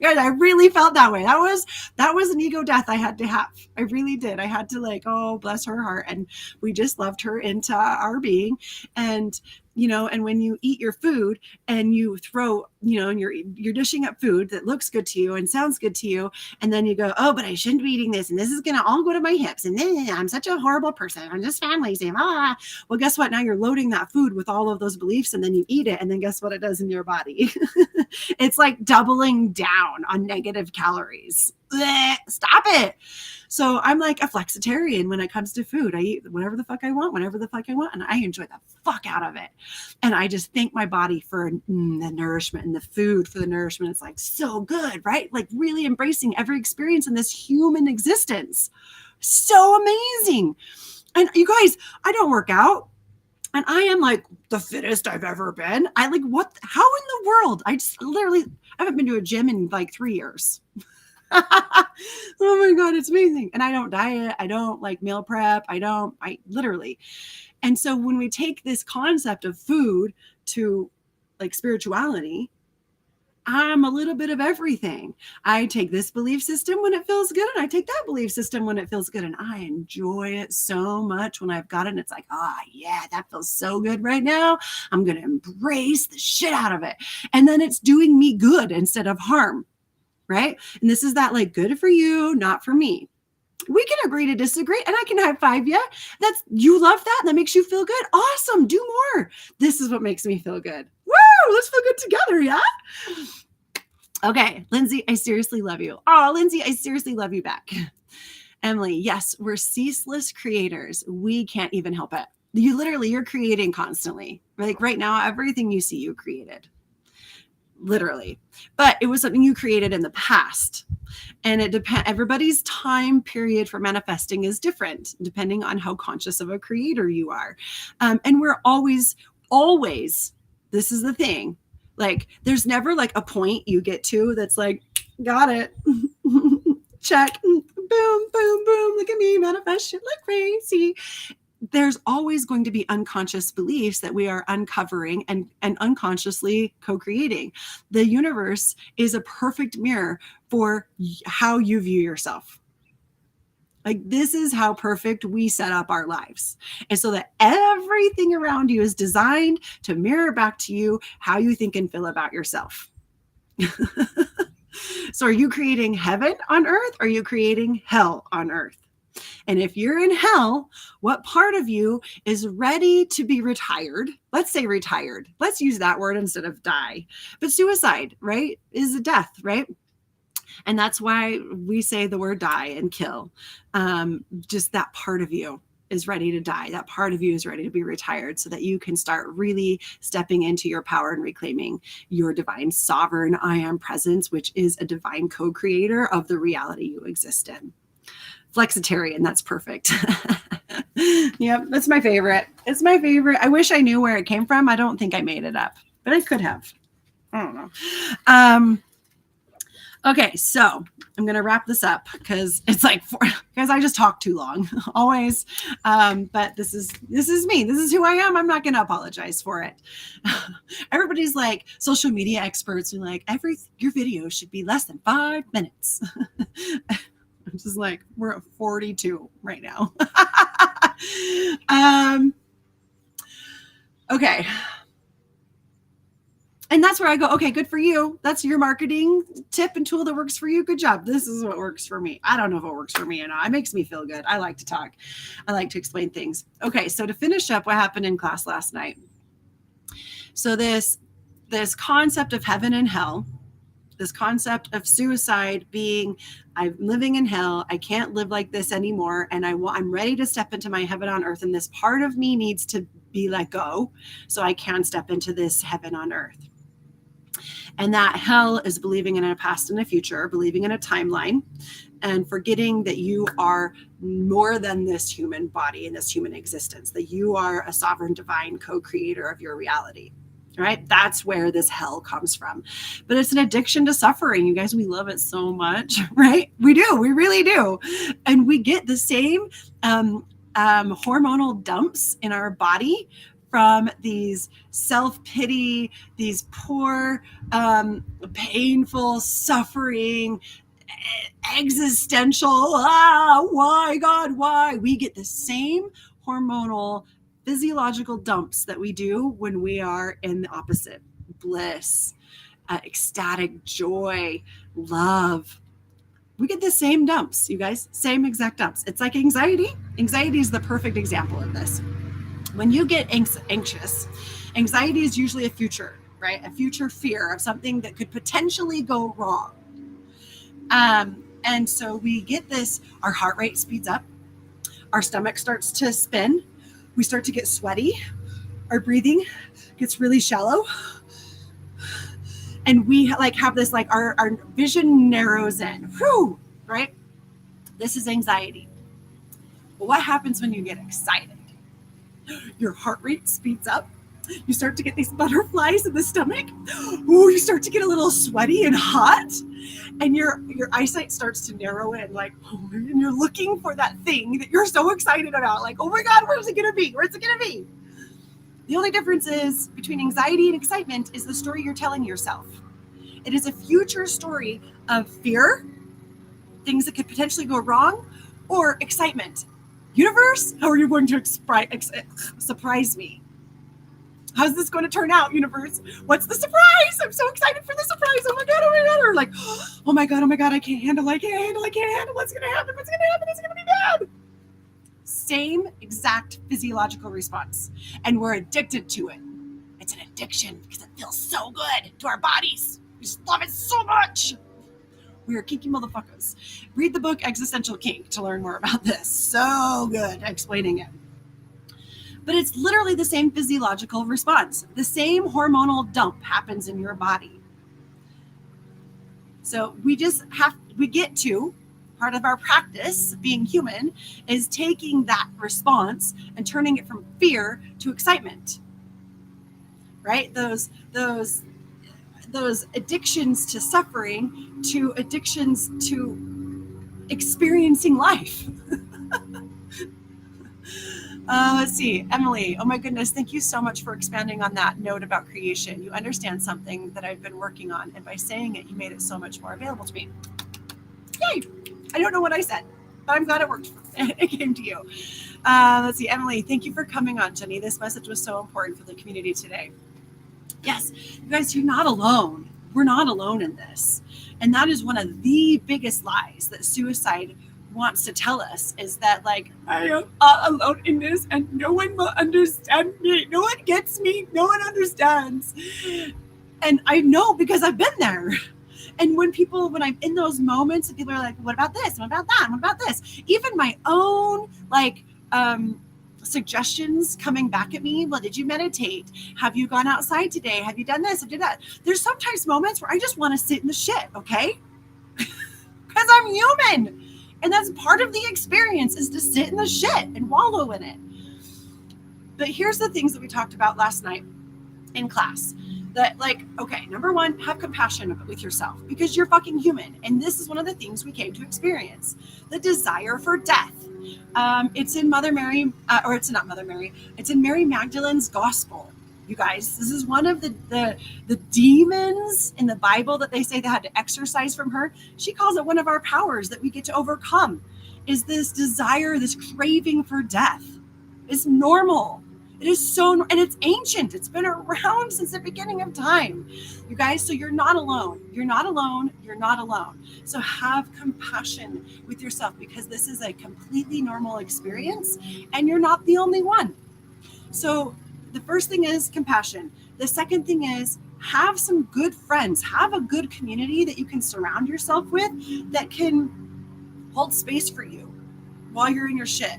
Guys, I really felt that way. That was an ego death I had to have. I really did. I had to like, oh, bless her heart. And we just loved her into our being. And, and when you eat your food and you throw, and you're dishing up food that looks good to you and sounds good to you. And then you go, oh, but I shouldn't be eating this. And this is going to all go to my hips. And then I'm such a horrible person. I'm just fan lazy. Well, guess what? Now you're loading that food with all of those beliefs, and then you eat it. And then guess what it does in your body? It's like doubling down on negative calories. Blech, stop it. So I'm like a flexitarian when it comes to food. I eat whatever the fuck I want, whenever the fuck I want, and I enjoy the fuck out of it. And I just thank my body for the nourishment and the food for the nourishment. It's like so good, right? Like really embracing every experience in this human existence. So amazing. And you guys, I don't work out. And I am like the fittest I've ever been. How in the world? I haven't been to a gym in like 3 years. Oh my God, it's amazing. And I don't diet. I don't like meal prep. I literally. And so when we take this concept of food to like spirituality, I'm a little bit of everything. I take this belief system when it feels good, and I take that belief system when it feels good. And I enjoy it so much when I've got it. And it's like, yeah, that feels so good right now. I'm going to embrace the shit out of it. And then it's doing me good instead of harm. Right. And this is that like good for you, not for me. We can agree to disagree, and I can high five you. That's, you love that. That makes you feel good. Awesome. Do more. This is what makes me feel good. Woo! Let's feel good together. Yeah. Okay. Lindsay, I seriously love you. Oh, Lindsay, I seriously love you back. Emily, yes, we're ceaseless creators. We can't even help it. You're creating constantly. Like right now, everything you see, you created. Literally. But it was something you created in the past. And it depends. Everybody's time period for manifesting is different, depending on how conscious of a creator you are. And we're always, this is the thing. Like, there's never like a point you get to that's like, got it. Check. Boom, boom, boom. Look at me manifest shit like crazy. There's always going to be unconscious beliefs that we are uncovering and unconsciously co-creating. The universe is a perfect mirror for how you view yourself. Like, this is how perfect we set up our lives. And so that everything around you is designed to mirror back to you how you think and feel about yourself. So are you creating heaven on earth? Or are you creating hell on earth? And if you're in hell, what part of you is ready to be retired? Let's say retired. Let's use that word instead of die. But suicide, right, is a death, right? And that's why we say the word die and kill. Just that part of you is ready to die. That part of you is ready to be retired so that you can start really stepping into your power and reclaiming your divine sovereign I am presence, which is a divine co-creator of the reality you exist in. Flexitarian, that's perfect. Yep, that's my favorite. It's my favorite. I wish I knew where it came from. I don't think I made it up, but I could have. I don't know. Okay, so I'm gonna wrap this up because it's like, because I just talk too long, always. But this is me. This is who I am. I'm not gonna apologize for it. Everybody's like social media experts and like your video should be less than 5 minutes. I'm just like, we're at 42 right now. Okay. And that's where I go, okay, good for you. That's your marketing tip and tool that works for you. Good job. This is what works for me. I don't know if it works for me or not. It makes me feel good. I like to talk. I like to explain things. Okay, so to finish up what happened in class last night. So this concept of heaven and hell, this concept of suicide being, I'm living in hell. I can't live like this anymore. And I'm ready to step into my heaven on earth. And this part of me needs to be let go so I can step into this heaven on earth. And that hell is believing in a past and a future, believing in a timeline, and forgetting that you are more than this human body and this human existence, that you are a sovereign divine co-creator of your reality. Right? That's where this hell comes from. But it's an addiction to suffering. You guys, we love it so much, right? We do. We really do. And we get the same hormonal dumps in our body from these self-pity, these poor, painful, suffering, existential, why, God, why? We get the same hormonal physiological dumps that we do when we are in the opposite. Bliss, ecstatic joy, love. We get the same dumps, you guys, same exact dumps. It's like anxiety. Anxiety is the perfect example of this. When you get anxious, anxiety is usually a future, right? A future fear of something that could potentially go wrong. And so we get this, our heart rate speeds up, our stomach starts to spin, we start to get sweaty, our breathing gets really shallow, and we like have this, like our vision narrows in, whew, right? This is anxiety. But what happens when you get excited? Your heart rate speeds up. You start to get these butterflies in the stomach. Ooh, you start to get a little sweaty and hot. and your eyesight starts to narrow in, like, oh, and you're looking for that thing that you're so excited about, like, oh my God, where's it gonna be? Where's it gonna be? The only difference is between anxiety and excitement is the story you're telling yourself. It is a future story of fear, things that could potentially go wrong, or excitement. Universe, how are you going to surprise me? How's this going to turn out, universe? What's the surprise? I'm so excited for the surprise. Oh my God, oh my God. Or like, oh my God, I can't handle. What's going to happen? It's going to be bad. Same exact physiological response. And we're addicted to it. It's an addiction because it feels so good to our bodies. We just love it so much. We are kinky motherfuckers. Read the book Existential Kink to learn more about this. So good at explaining it. But it's literally the same physiological response. The same hormonal dump happens in your body. So we get to, part of our practice, being human, is taking that response and turning it from fear to excitement. Right? Those addictions to suffering to addictions to experiencing life. Let's see, Emily. Oh my goodness. Thank you so much for expanding on that note about creation. You understand something that I've been working on. And by saying it, you made it so much more available to me. Yay. I don't know what I said, but I'm glad it worked. It came to you. Let's see, Emily. Thank you for coming on, Jenny. This message was so important for the community today. Yes, you guys, you're not alone. We're not alone in this. And that is one of the biggest lies that suicide wants to tell us, is that, like, I am alone in this and no one will understand me. No one gets me. No one understands. And I know because I've been there. And when I'm in those moments and people are like, what about this? What about that? What about this? Even my own, like, suggestions coming back at me. Well, did you meditate? Have you gone outside today? Have you done this? Have you done that? There's sometimes moments where I just want to sit in the shit, okay? Because I'm human. And that's part of the experience, is to sit in the shit and wallow in it. But here's the things that we talked about last night in class. That, like, okay, number one, have compassion with yourself because you're fucking human. And this is one of the things we came to experience. The desire for death. It's in Mother Mary, or it's not Mother Mary. It's in Mary Magdalene's gospel. You guys, this is one of the demons in the Bible that they say they had to exorcise from her. She calls it one of our powers that we get to overcome, is this desire, this craving for death. It's normal. It is so, and it's ancient. It's been around since the beginning of time. You guys, so you're not alone. You're not alone. You're not alone. So have compassion with yourself because this is a completely normal experience and you're not the only one. So the first thing is compassion. The second thing is have some good friends. Have a good community that you can surround yourself with that can hold space for you while you're in your shit,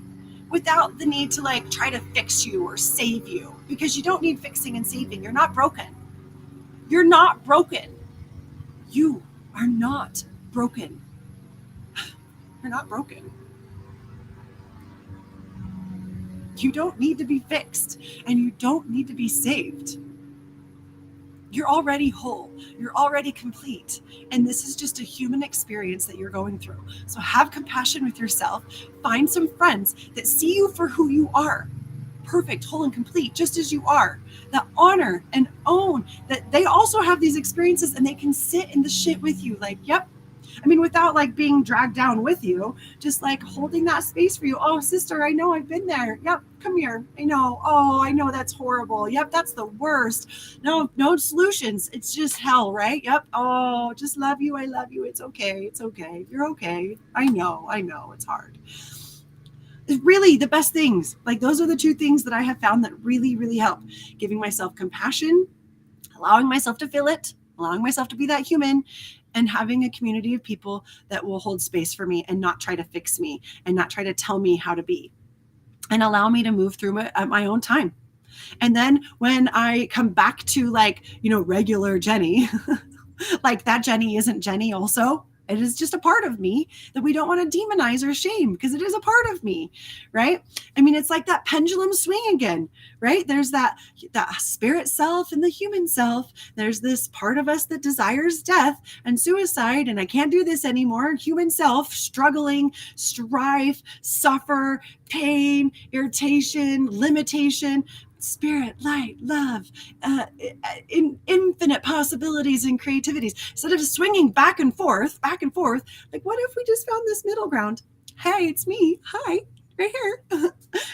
without the need to, like, try to fix you or save you, because you don't need fixing and saving. You're not broken. You're not broken. You are not broken. You're not broken. You don't need to be fixed and you don't need to be saved. You're already whole. You're already complete. And this is just a human experience that you're going through. So have compassion with yourself. Find some friends that see you for who you are. Perfect, whole, and complete, just as you are. That honor and own that they also have these experiences and they can sit in the shit with you. Like, yep. I mean, without, like, being dragged down with you, just, like, holding that space for you. Oh, sister, I know I've been there. Yep, come here. I know. Oh, I know that's horrible. Yep, that's the worst. No solutions. It's just hell, right? Yep. Oh, just love you. I love you. It's okay. It's okay. You're okay. I know. It's hard. It's really the best things. Like, those are the two things that I have found that really, really help. Giving myself compassion, allowing myself to feel it, allowing myself to be that human, and having a community of people that will hold space for me and not try to fix me and not try to tell me how to be and allow me to move through at my own time. And then when I come back to, like, regular Jenny, like, that Jenny isn't Jenny also. It is just a part of me that we don't want to demonize or shame, because it is a part of me, right? I mean, it's like that pendulum swing again, right? There's that spirit self and the human self. There's this part of us that desires death and suicide, and I can't do this anymore. Human self, struggling, strife, suffer, pain, irritation, limitation. Spirit, light, love, infinite possibilities and creativities. Instead of swinging back and forth, like, what if we just found this middle ground? Hey, it's me. Hi, right here,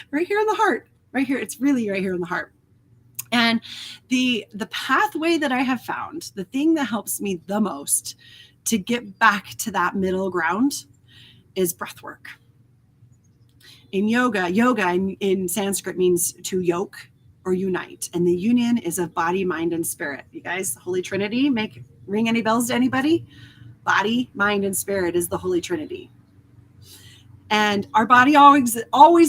right here in the heart, right here. It's really right here in the heart. And the pathway that I have found, the thing that helps me the most to get back to that middle ground is breath work. In yoga in Sanskrit means to yoke or unite. And the union is of body, mind, and spirit. You guys, the Holy Trinity, ring any bells to anybody? Body, mind, and spirit is the Holy Trinity. And our body always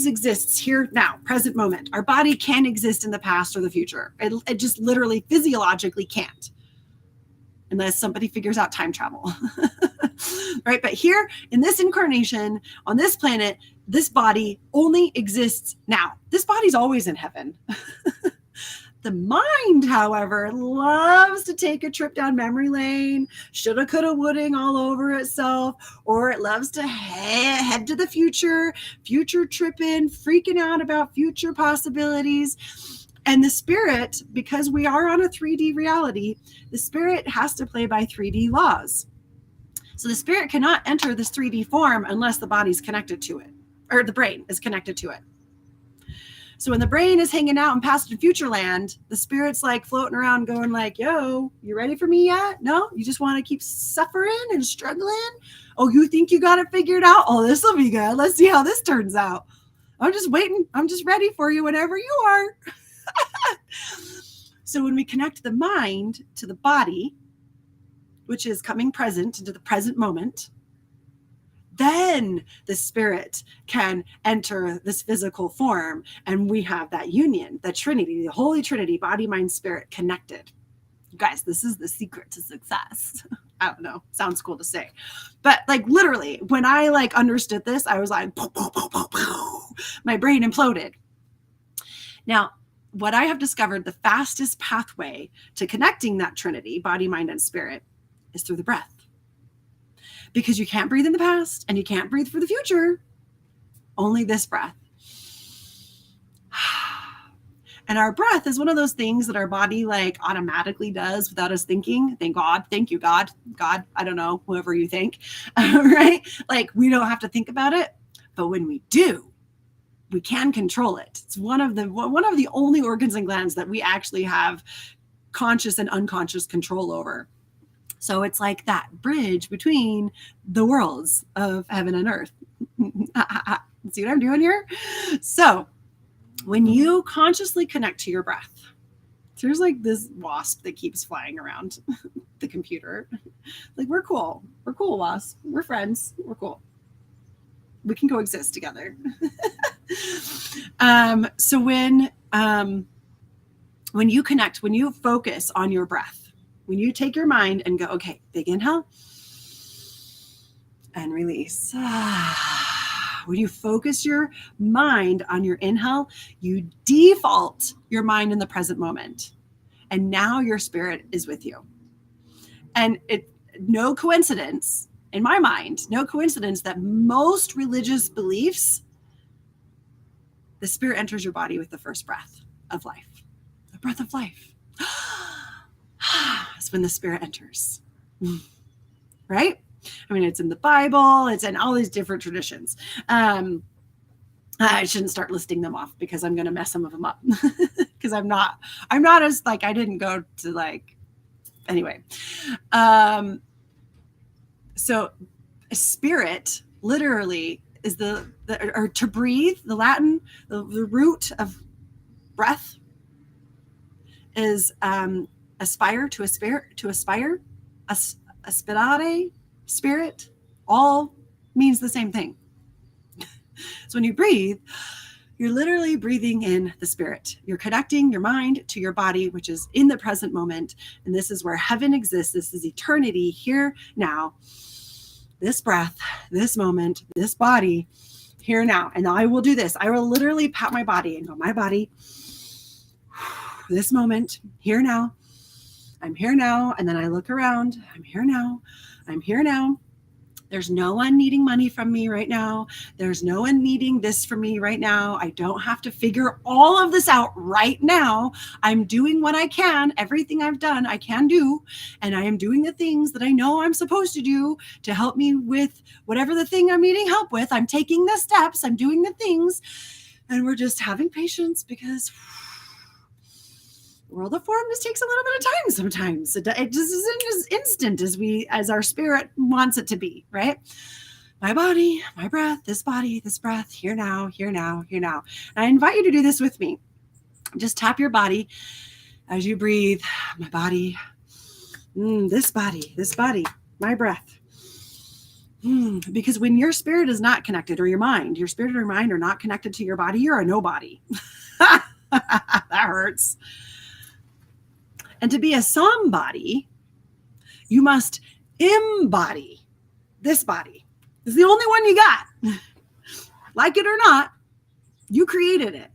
exists here now, present moment. Our body can't exist in the past or the future. It just literally physiologically can't, unless somebody figures out time travel. Right? But here in this incarnation on this planet, this body only exists now. This body's always in heaven. The mind, however, loves to take a trip down memory lane, shoulda, coulda, woulda all over itself, or it loves to head to the future tripping, freaking out about future possibilities. And the spirit, because we are on a 3D reality, the spirit has to play by 3D laws. So the spirit cannot enter this 3D form unless the body's connected to it, or the brain is connected to it. So when the brain is hanging out in past and future land, the spirit's like floating around going like, yo, you ready for me yet? No, you just want to keep suffering and struggling? Oh, you think you got it figured out? Oh, this will be good. Let's see how this turns out. I'm just waiting. I'm just ready for you whenever you are. So when we connect the mind to the body, which is coming present into the present moment, then the spirit can enter this physical form, and we have that union, the Trinity, the Holy Trinity, body, mind, spirit connected. You guys, this is the secret to success. I don't know. Sounds cool to say. But like literally, when I like understood this, I was like, pow, pow, pow, pow, pow. My brain imploded. Now, what I have discovered, the fastest pathway to connecting that Trinity, body, mind, and spirit, is through the breath. Because you can't breathe in the past and you can't breathe for the future. Only this breath. And our breath is one of those things that our body like automatically does without us thinking. Thank God. Thank you, God. God, I don't know, whoever you think. Right? Like we don't have to think about it. But when we do, we can control it. It's one of the only organs and glands that we actually have conscious and unconscious control over. So it's like that bridge between the worlds of heaven and earth. See what I'm doing here? So when you consciously connect to your breath, there's like this wasp that keeps flying around the computer. Like, we're cool. We're cool, wasp. We're friends. We're cool. We can coexist together. So when you connect, when you focus on your breath, when you take your mind and go, okay, big inhale and release. When you focus your mind on your inhale, you default your mind in the present moment. And now your spirit is with you. And no coincidence, in my mind, no coincidence that most religious beliefs, the spirit enters your body with the first breath of life. The breath of life. It's when the spirit enters. Right? I mean, it's in the Bible, it's in all these different traditions. I shouldn't start listing them off because I'm going to mess some of them up. Because I'm not as like, I didn't go to like, anyway. So spirit literally is or to breathe, the Latin, the root of breath is aspire, aspirare, spirit, all means the same thing. So when you breathe, you're literally breathing in the spirit. You're connecting your mind to your body, which is in the present moment. And this is where heaven exists. This is eternity here now. this breath, this moment, this body, here now. And I will do this. I will literally pat my body and go, my body, this moment, here now. I'm here now. And then I look around. I'm here now. I'm here now. There's no one needing money from me right now. There's no one needing this from me right now. I don't have to figure all of this out right now. I'm doing what I can. Everything I've done, I can do. And I am doing the things that I know I'm supposed to do to help me with whatever the thing I'm needing help with. I'm taking the steps. I'm doing the things. And we're just having patience because world of form just takes a little bit of time sometimes. It just isn't as instant as our spirit wants it to be, right? My body, my breath, this body, this breath, here now, here now, here now. And I invite you to do this with me. Just tap your body as you breathe. My body, this body, my breath. Because when your spirit is not connected, or your spirit or your mind are not connected to your body, you're a nobody. That hurts. And to be a somebody, you must embody this body. It's the only one you got. Like it or not, you created it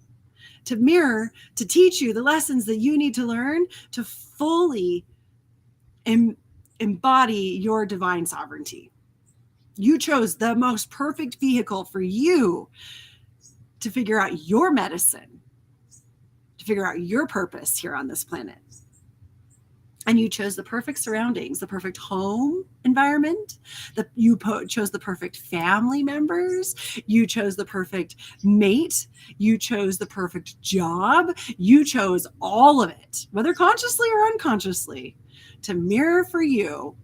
to mirror, to teach you the lessons that you need to learn to fully embody your divine sovereignty. You chose the most perfect vehicle for you to figure out your medicine, to figure out your purpose here on this planet. And you chose the perfect surroundings, the perfect home environment. You chose the perfect family members. You chose the perfect mate. You chose the perfect job. You chose all of it, whether consciously or unconsciously, to mirror for you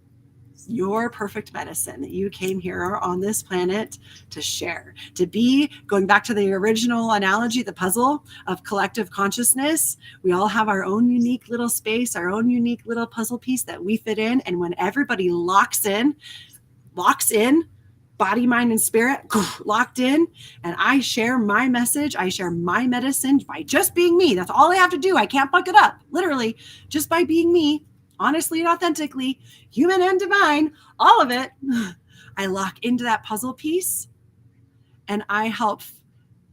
your perfect medicine that you came here on this planet to share, to be, going back to the original analogy, the puzzle of collective consciousness. We all have our own unique little space, our own unique little puzzle piece that we fit in. And when everybody locks in, body, mind, and spirit locked in, and I share my message, I share my medicine by just being me. That's all I have to do. I can't fuck it up. Literally, just by being me, honestly and authentically, human and divine, all of it, I lock into that puzzle piece and I help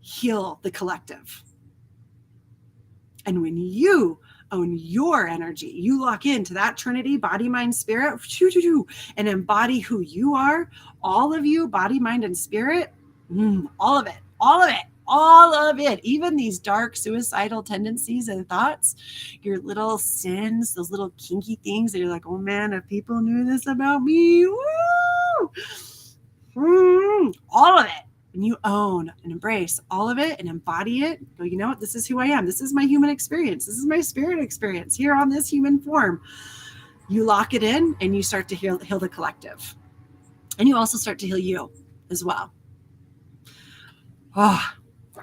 heal the collective. And when you own your energy, you lock into that Trinity, body, mind, spirit, and embody who you are, all of you, body, mind, and spirit, all of it, even these dark suicidal tendencies and thoughts, your little sins, those little kinky things that you're like, oh man, if people knew this about me, all of it. And you own and embrace all of it and embody it. Go, you know what? This is who I am. This is my human experience. This is my spirit experience here on this human form. You lock it in and you start to heal the collective. And you also start to heal you as well. Oh,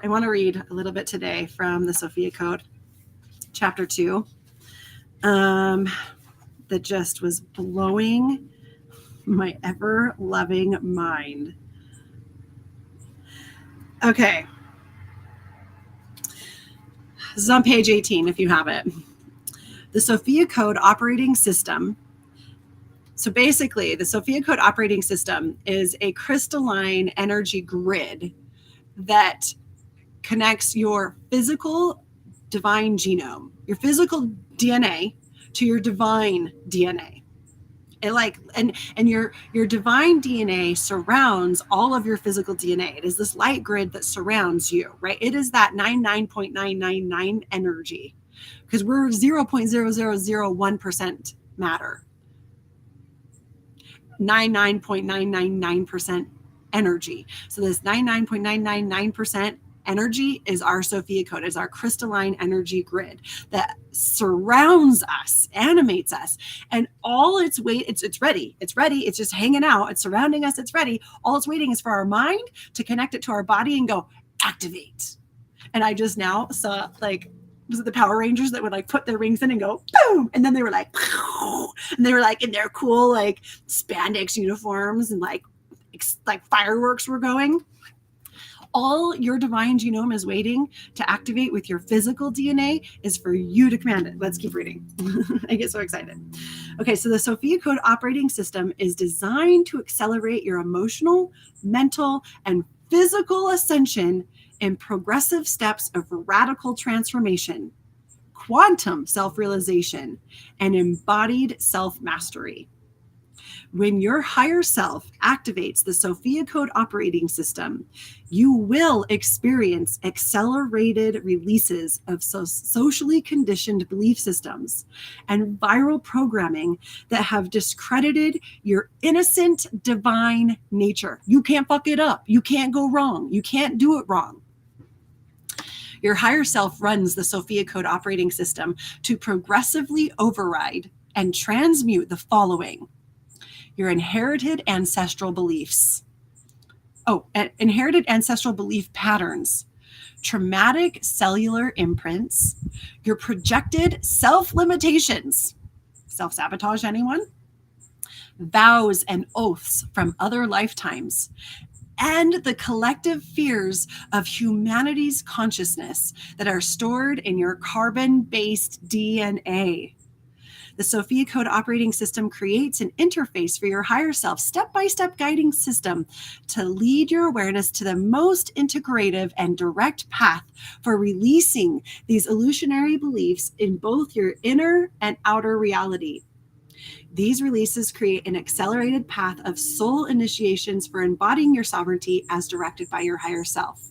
I want to read a little bit today from the Sophia Code, chapter 2, that just was blowing my ever-loving mind. Okay. This is on page 18, if you have it. The Sophia Code operating system. So basically, the Sophia Code operating system is a crystalline energy grid that connects your physical divine genome, your physical DNA, to your divine DNA. And your divine DNA surrounds all of your physical DNA. It is this light grid that surrounds you, right? It is that 99.999 energy, because we're 0.0001% matter. 99.999% energy. So this 99.999% energy is our Sophia Code, is our crystalline energy grid that surrounds us, animates us, and all it's ready. It's ready. It's just hanging out. It's surrounding us. It's ready. All it's waiting is for our mind to connect it to our body and go activate. And I just now saw, like, was it the Power Rangers that would like put their rings in and go boom, and then they were like, and they were like in their cool like spandex uniforms and like fireworks were going. All your divine genome is waiting to activate with your physical DNA is for you to command it. Let's keep reading. I get so excited. Okay, so the Sophia Code operating system is designed to accelerate your emotional, mental, and physical ascension in progressive steps of radical transformation, quantum self-realization, and embodied self-mastery. When your higher self activates the Sophia Code operating system, you will experience accelerated releases of socially conditioned belief systems and viral programming that have discredited your innocent divine nature. You can't fuck it up. You can't go wrong. You can't do it wrong. Your higher self runs the Sophia Code operating system to progressively override and transmute the following: your inherited ancestral beliefs. Inherited ancestral belief patterns, traumatic cellular imprints, your projected self-limitations, self-sabotage, anyone? Vows and oaths from other lifetimes, and the collective fears of humanity's consciousness that are stored in your carbon-based DNA. The Sophia Code operating system creates an interface for your higher self, step-by-step guiding system to lead your awareness to the most integrative and direct path for releasing these illusionary beliefs in both your inner and outer reality. These releases create an accelerated path of soul initiations for embodying your sovereignty as directed by your higher self.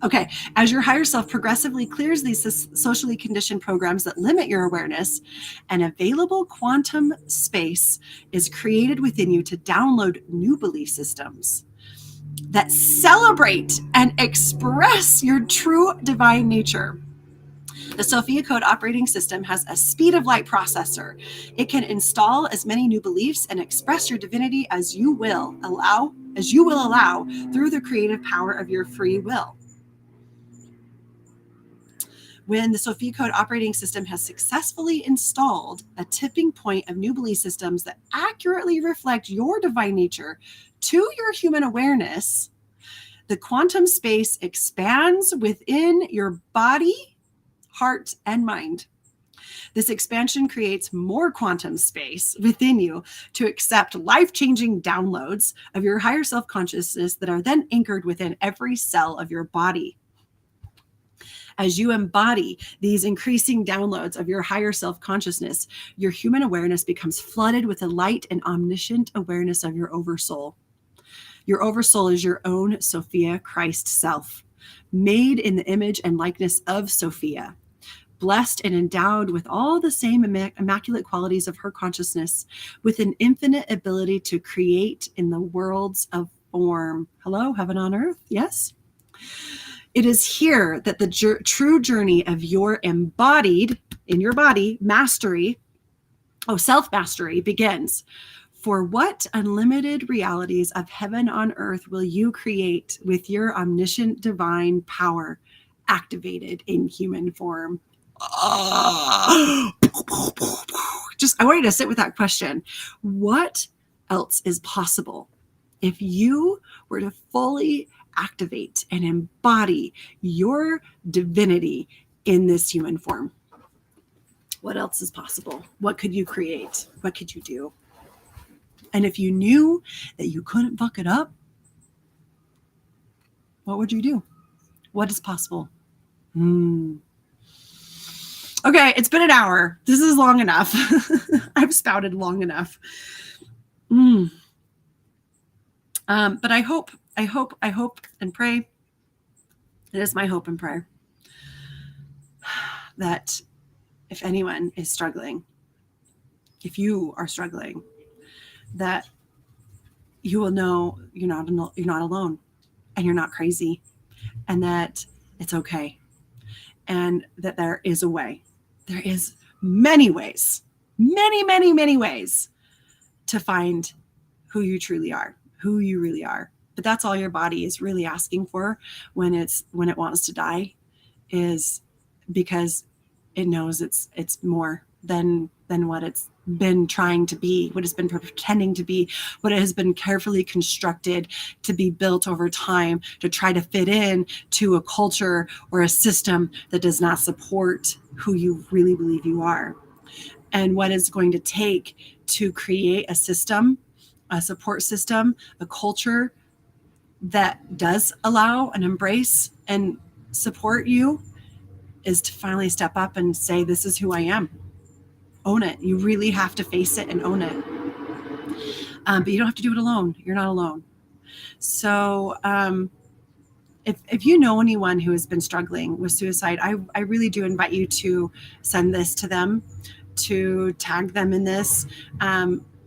Okay, as your higher self progressively clears these socially conditioned programs that limit your awareness, an available quantum space is created within you to download new belief systems that celebrate and express your true divine nature. The Sophia Code operating system has a speed of light processor. It can install as many new beliefs and express your divinity as you will allow through the creative power of your free will. When the Sophia Code operating system has successfully installed a tipping point of new belief systems that accurately reflect your divine nature to your human awareness, the quantum space expands within your body, heart, and mind. This expansion creates more quantum space within you to accept life-changing downloads of your higher self-consciousness that are then anchored within every cell of your body. As you embody these increasing downloads of your higher self-consciousness, your human awareness becomes flooded with a light and omniscient awareness of your oversoul. Your oversoul is your own Sophia Christ self, made in the image and likeness of Sophia, blessed and endowed with all the same immaculate qualities of her consciousness, with an infinite ability to create in the worlds of form. Hello, heaven on earth, yes? It is here that the true journey of your embodied, in your body, self-mastery begins. For what unlimited realities of heaven on earth will you create with your omniscient divine power activated in human form? I want you to sit with that question. What else is possible if you were to fully activate and embody your divinity in this human form? What else is possible? What could you create? What could you do? And if you knew that you couldn't fuck it up, what would you do? What is possible? Okay, it's been an hour. This is long enough. I've spouted long enough. But I hope and pray, it is my hope and prayer, that if anyone is struggling, if you are struggling, that you will know you're not alone, and you're not crazy, and that it's okay, and that there is a way. There is many ways, many ways to find who you truly are, who you really are. But that's all your body is really asking for when it wants to die, is because it knows it's more than what it's been trying to be, what it's been pretending to be, what it has been carefully constructed to be built over time to try to fit in to a culture or a system that does not support who you really believe you are. And what it's going to take to create a system, a support system, a culture that does allow and embrace and support you is to finally step up and say, this is who I am. Own it. You really have to face it and own it. But you don't have to do it alone. You're not alone. So if you know anyone who has been struggling with suicide, I really do invite you to send this to them, to tag them in this.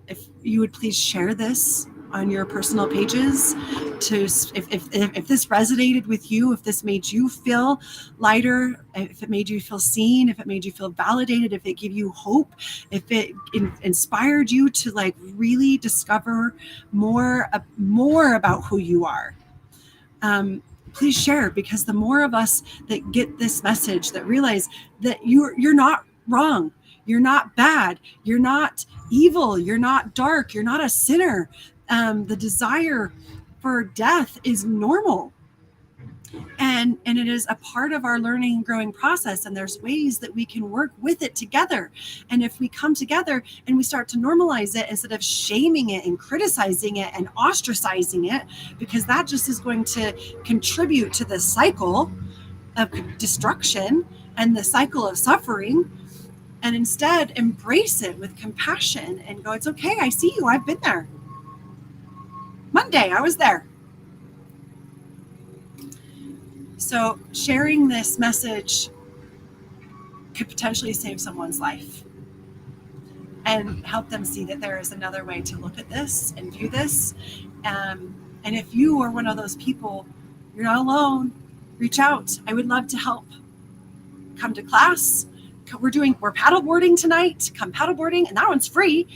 If you would please share this on your personal pages, to if this resonated with you, if this made you feel lighter, if it made you feel seen, if it made you feel validated, if it gave you hope, if it inspired you to like really discover more about who you are, please share, because the more of us that get this message, that realize that you're not wrong, you're not bad, you're not evil, you're not dark, you're not a sinner. The desire for death is normal. And it is a part of our learning and growing process. And there's ways that we can work with it together. And if we come together and we start to normalize it instead of shaming it and criticizing it and ostracizing it, because that just is going to contribute to the cycle of destruction and the cycle of suffering, and instead embrace it with compassion and go, it's okay, I see you, I've been there. Monday, I was there. So sharing this message could potentially save someone's life and help them see that there is another way to look at this and view this. And if you are one of those people, you're not alone. Reach out. I would love to help. Come to class. We're paddleboarding tonight. Come paddleboarding, and that one's free.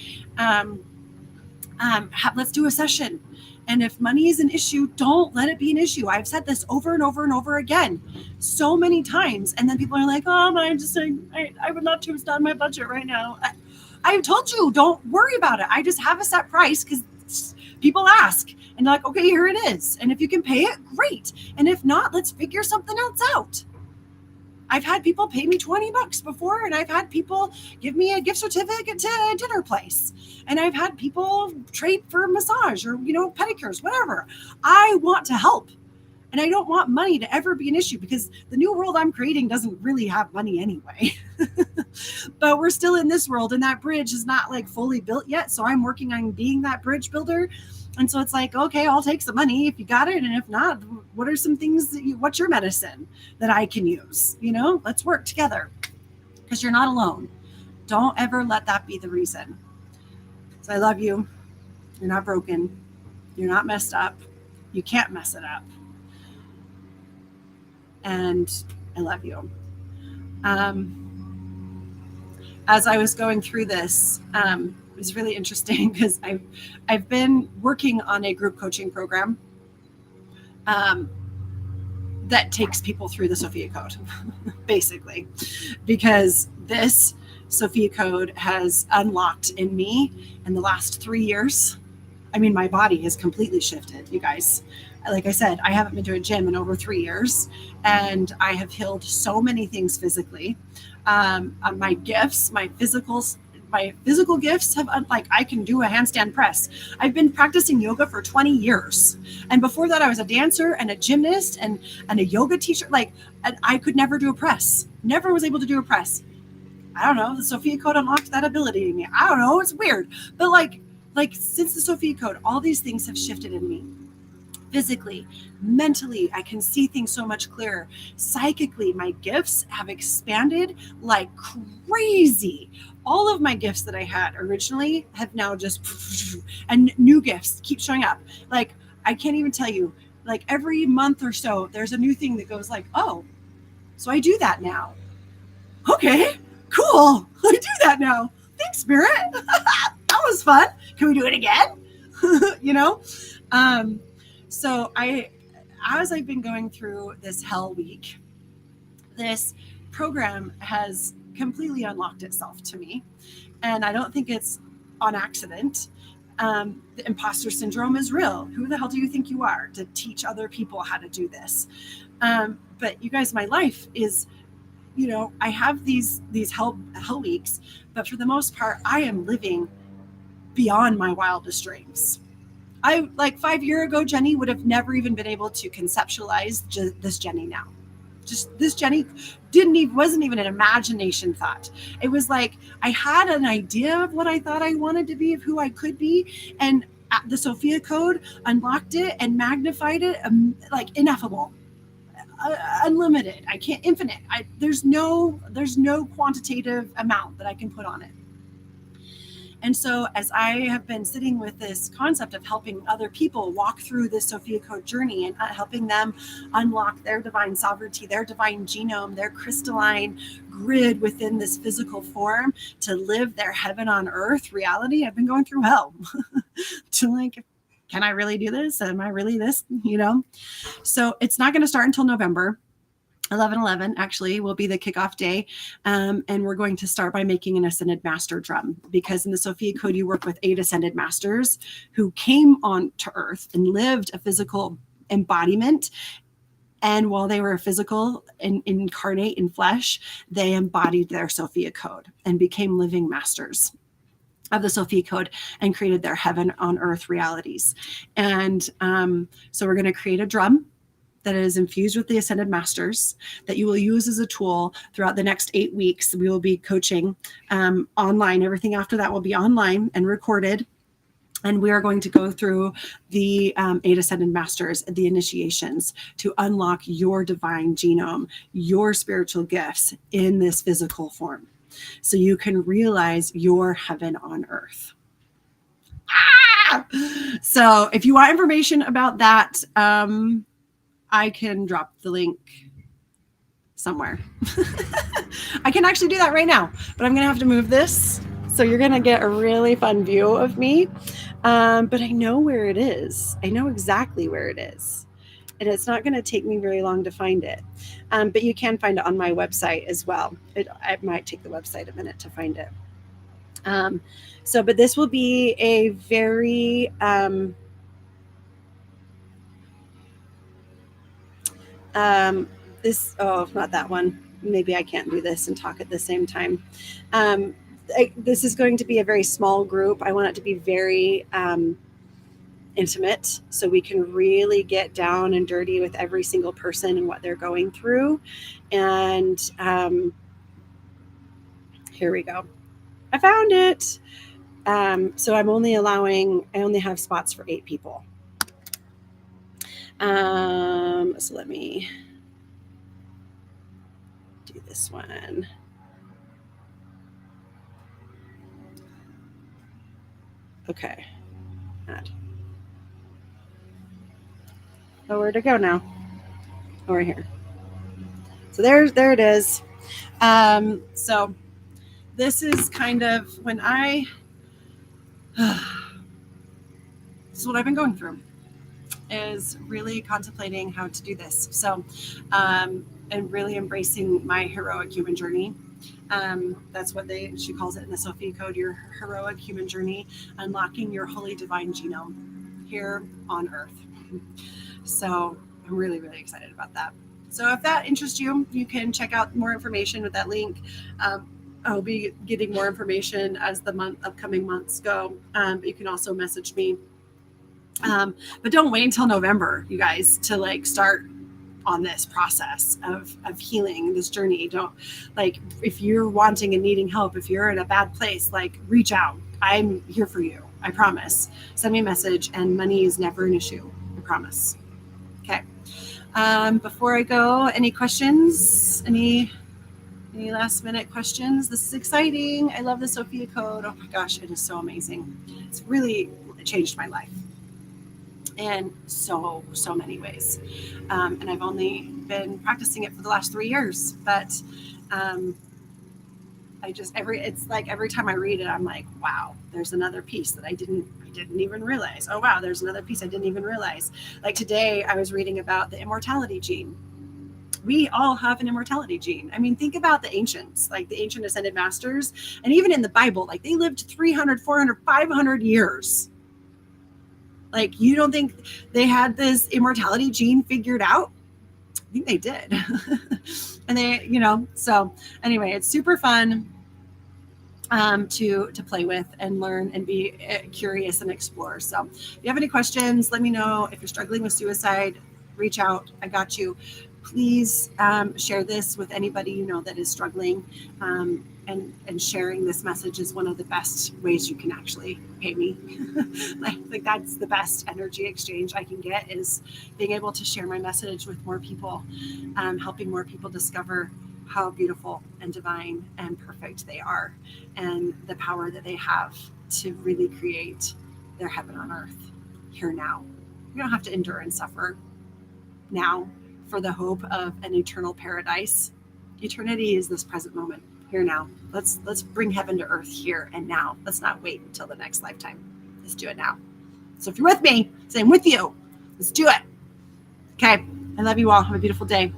Let's do a session. And if money is an issue, don't let it be an issue. I've said this over and over and over again so many times. And then people are like, oh, I would love to have done my budget right now. I've told you, don't worry about it. I just have a set price because people ask. And like, okay, here it is. And if you can pay it, great. And if not, let's figure something else out. I've had people pay me $20 before, and I've had people give me a gift certificate to a dinner place. And I've had people trade for massage or, pedicures, whatever. I want to help. And I don't want money to ever be an issue, because the new world I'm creating doesn't really have money anyway. But we're still in this world, and that bridge is not like fully built yet. So I'm working on being that bridge builder. And so it's like, okay, I'll take some money if you got it. And if not, what are some things what's your medicine that I can use? Let's work together, because you're not alone. Don't ever let that be the reason. So I love you. You're not broken. You're not messed up. You can't mess it up. And I love you. As I was going through this, it was really interesting because I've been working on a group coaching program that takes people through the Sophia Code, basically, because this Sophia Code has unlocked in me in the last 3 years. I mean, my body has completely shifted, you guys. Like I said, I haven't been to a gym in over 3 years, and I have healed so many things physically. My gifts, my physical gifts have, like, I can do a handstand press. I've been practicing yoga for 20 years. And before that, I was a dancer and a gymnast and a yoga teacher. And I could never do a press. Never was able to do a press. I don't know. The Sophia Code unlocked that ability in me. I don't know. It's weird. But like since the Sophia Code, all these things have shifted in me. Physically, mentally, I can see things so much clearer. Psychically, my gifts have expanded like crazy. All of my gifts that I had originally have now just, and new gifts keep showing up. Like, I can't even tell you, like every month or so, there's a new thing that goes like, oh, so I do that now. Okay, cool. I do that now. Thanks, Spirit. That was fun. Can we do it again? So as I've been going through this hell week, this program has completely unlocked itself to me. And I don't think it's on accident. The imposter syndrome is real. Who the hell do you think you are to teach other people how to do this? But you guys, my life is, I have these hell weeks, but for the most part, I am living beyond my wildest dreams. I, like 5 years ago, Jenny would have never even been able to conceptualize this Jenny now. Just this Jenny wasn't even an imagination thought. It was like I had an idea of what I thought I wanted to be, of who I could be, and the Sophia Code unlocked it and magnified it, like ineffable, unlimited. I can't infinite. There's no quantitative amount that I can put on it. And so as I have been sitting with this concept of helping other people walk through this Sophia Code journey and helping them unlock their divine sovereignty, their divine genome, their crystalline grid within this physical form to live their heaven on earth reality, I've been going through hell to like, can I really do this? Am I really this? So it's not going to start until November. 11/11 actually will be the kickoff day. And we're going to start by making an Ascended Master drum, because in the Sophia Code, you work with 8 Ascended Masters who came on to Earth and lived a physical embodiment. And while they were physical and incarnate in flesh, they embodied their Sophia Code and became living masters of the Sophia Code and created their heaven on earth realities. And so we're going to create a drum that is infused with the Ascended Masters that you will use as a tool throughout the next 8 weeks. We will be coaching online. Everything after that will be online and recorded. And we are going to go through the 8 Ascended Masters, the initiations, to unlock your divine genome, your spiritual gifts in this physical form, so you can realize your heaven on earth. So if you want information about that, I can drop the link somewhere. I can actually do that right now, but I'm going to have to move this. So you're going to get a really fun view of me. But I know where it is. I know exactly where it is. And it's not going to take me very long to find it. But you can find it on my website as well. It might take the website a minute to find it. But this will be a very... not that one. Maybe I can't do this and talk at the same time. This is going to be a very small group. I want it to be very intimate, so we can really get down and dirty with every single person and what they're going through. And here we go. I found it. So I only have spots for 8 people. So let me do this one. Okay. Add. Oh, where'd it go now? Oh, right here. So there it is. So this is kind of when this is what I've been going through, is really contemplating how to do this. So, and really embracing my heroic human journey. That's what she calls it in the Sophia Code, your heroic human journey, unlocking your holy divine genome here on earth. So I'm really, really excited about that. So if that interests you, you can check out more information with that link. I'll be getting more information as the upcoming months go. But you can also message me. But don't wait until November, you guys, to start on this process of healing, this journey. Don't, if you're wanting and needing help, if you're in a bad place, reach out. I'm here for you. I promise. Send me a message, and money is never an issue. I promise. Okay. Before I go, any questions? Any last minute questions? This is exciting. I love the Sophia Code. Oh my gosh, it is so amazing. It's really changed my life in so many ways. And I've only been practicing it for the last 3 years, but it's like every time I read it, I'm like, wow, there's another piece that I didn't even realize. Oh wow, there's another piece I didn't even realize. Like today I was reading about the immortality gene. We all have an immortality gene. I mean, think about the ancients, like the ancient ascended masters, and even in the Bible, like they lived 300, 400, 500 years. Like, you don't think they had this immortality gene figured out? I think they did. And they, so anyway, it's super fun to play with and learn and be curious and explore. So if you have any questions, let me know. If you're struggling with suicide, reach out. I got you. Please share this with anybody you know that is struggling. And sharing this message is one of the best ways you can actually pay me. like that's the best energy exchange I can get, is being able to share my message with more people, helping more people discover how beautiful and divine and perfect they are, and the power that they have to really create their heaven on earth here now. We don't have to endure and suffer now for the hope of an eternal paradise. Eternity is this present moment, here now. Let's bring heaven to earth here and now. Let's not wait until the next lifetime. Let's do it now. So if you're with me, say I'm with you. Let's do it. Okay. I love you all. Have a beautiful day.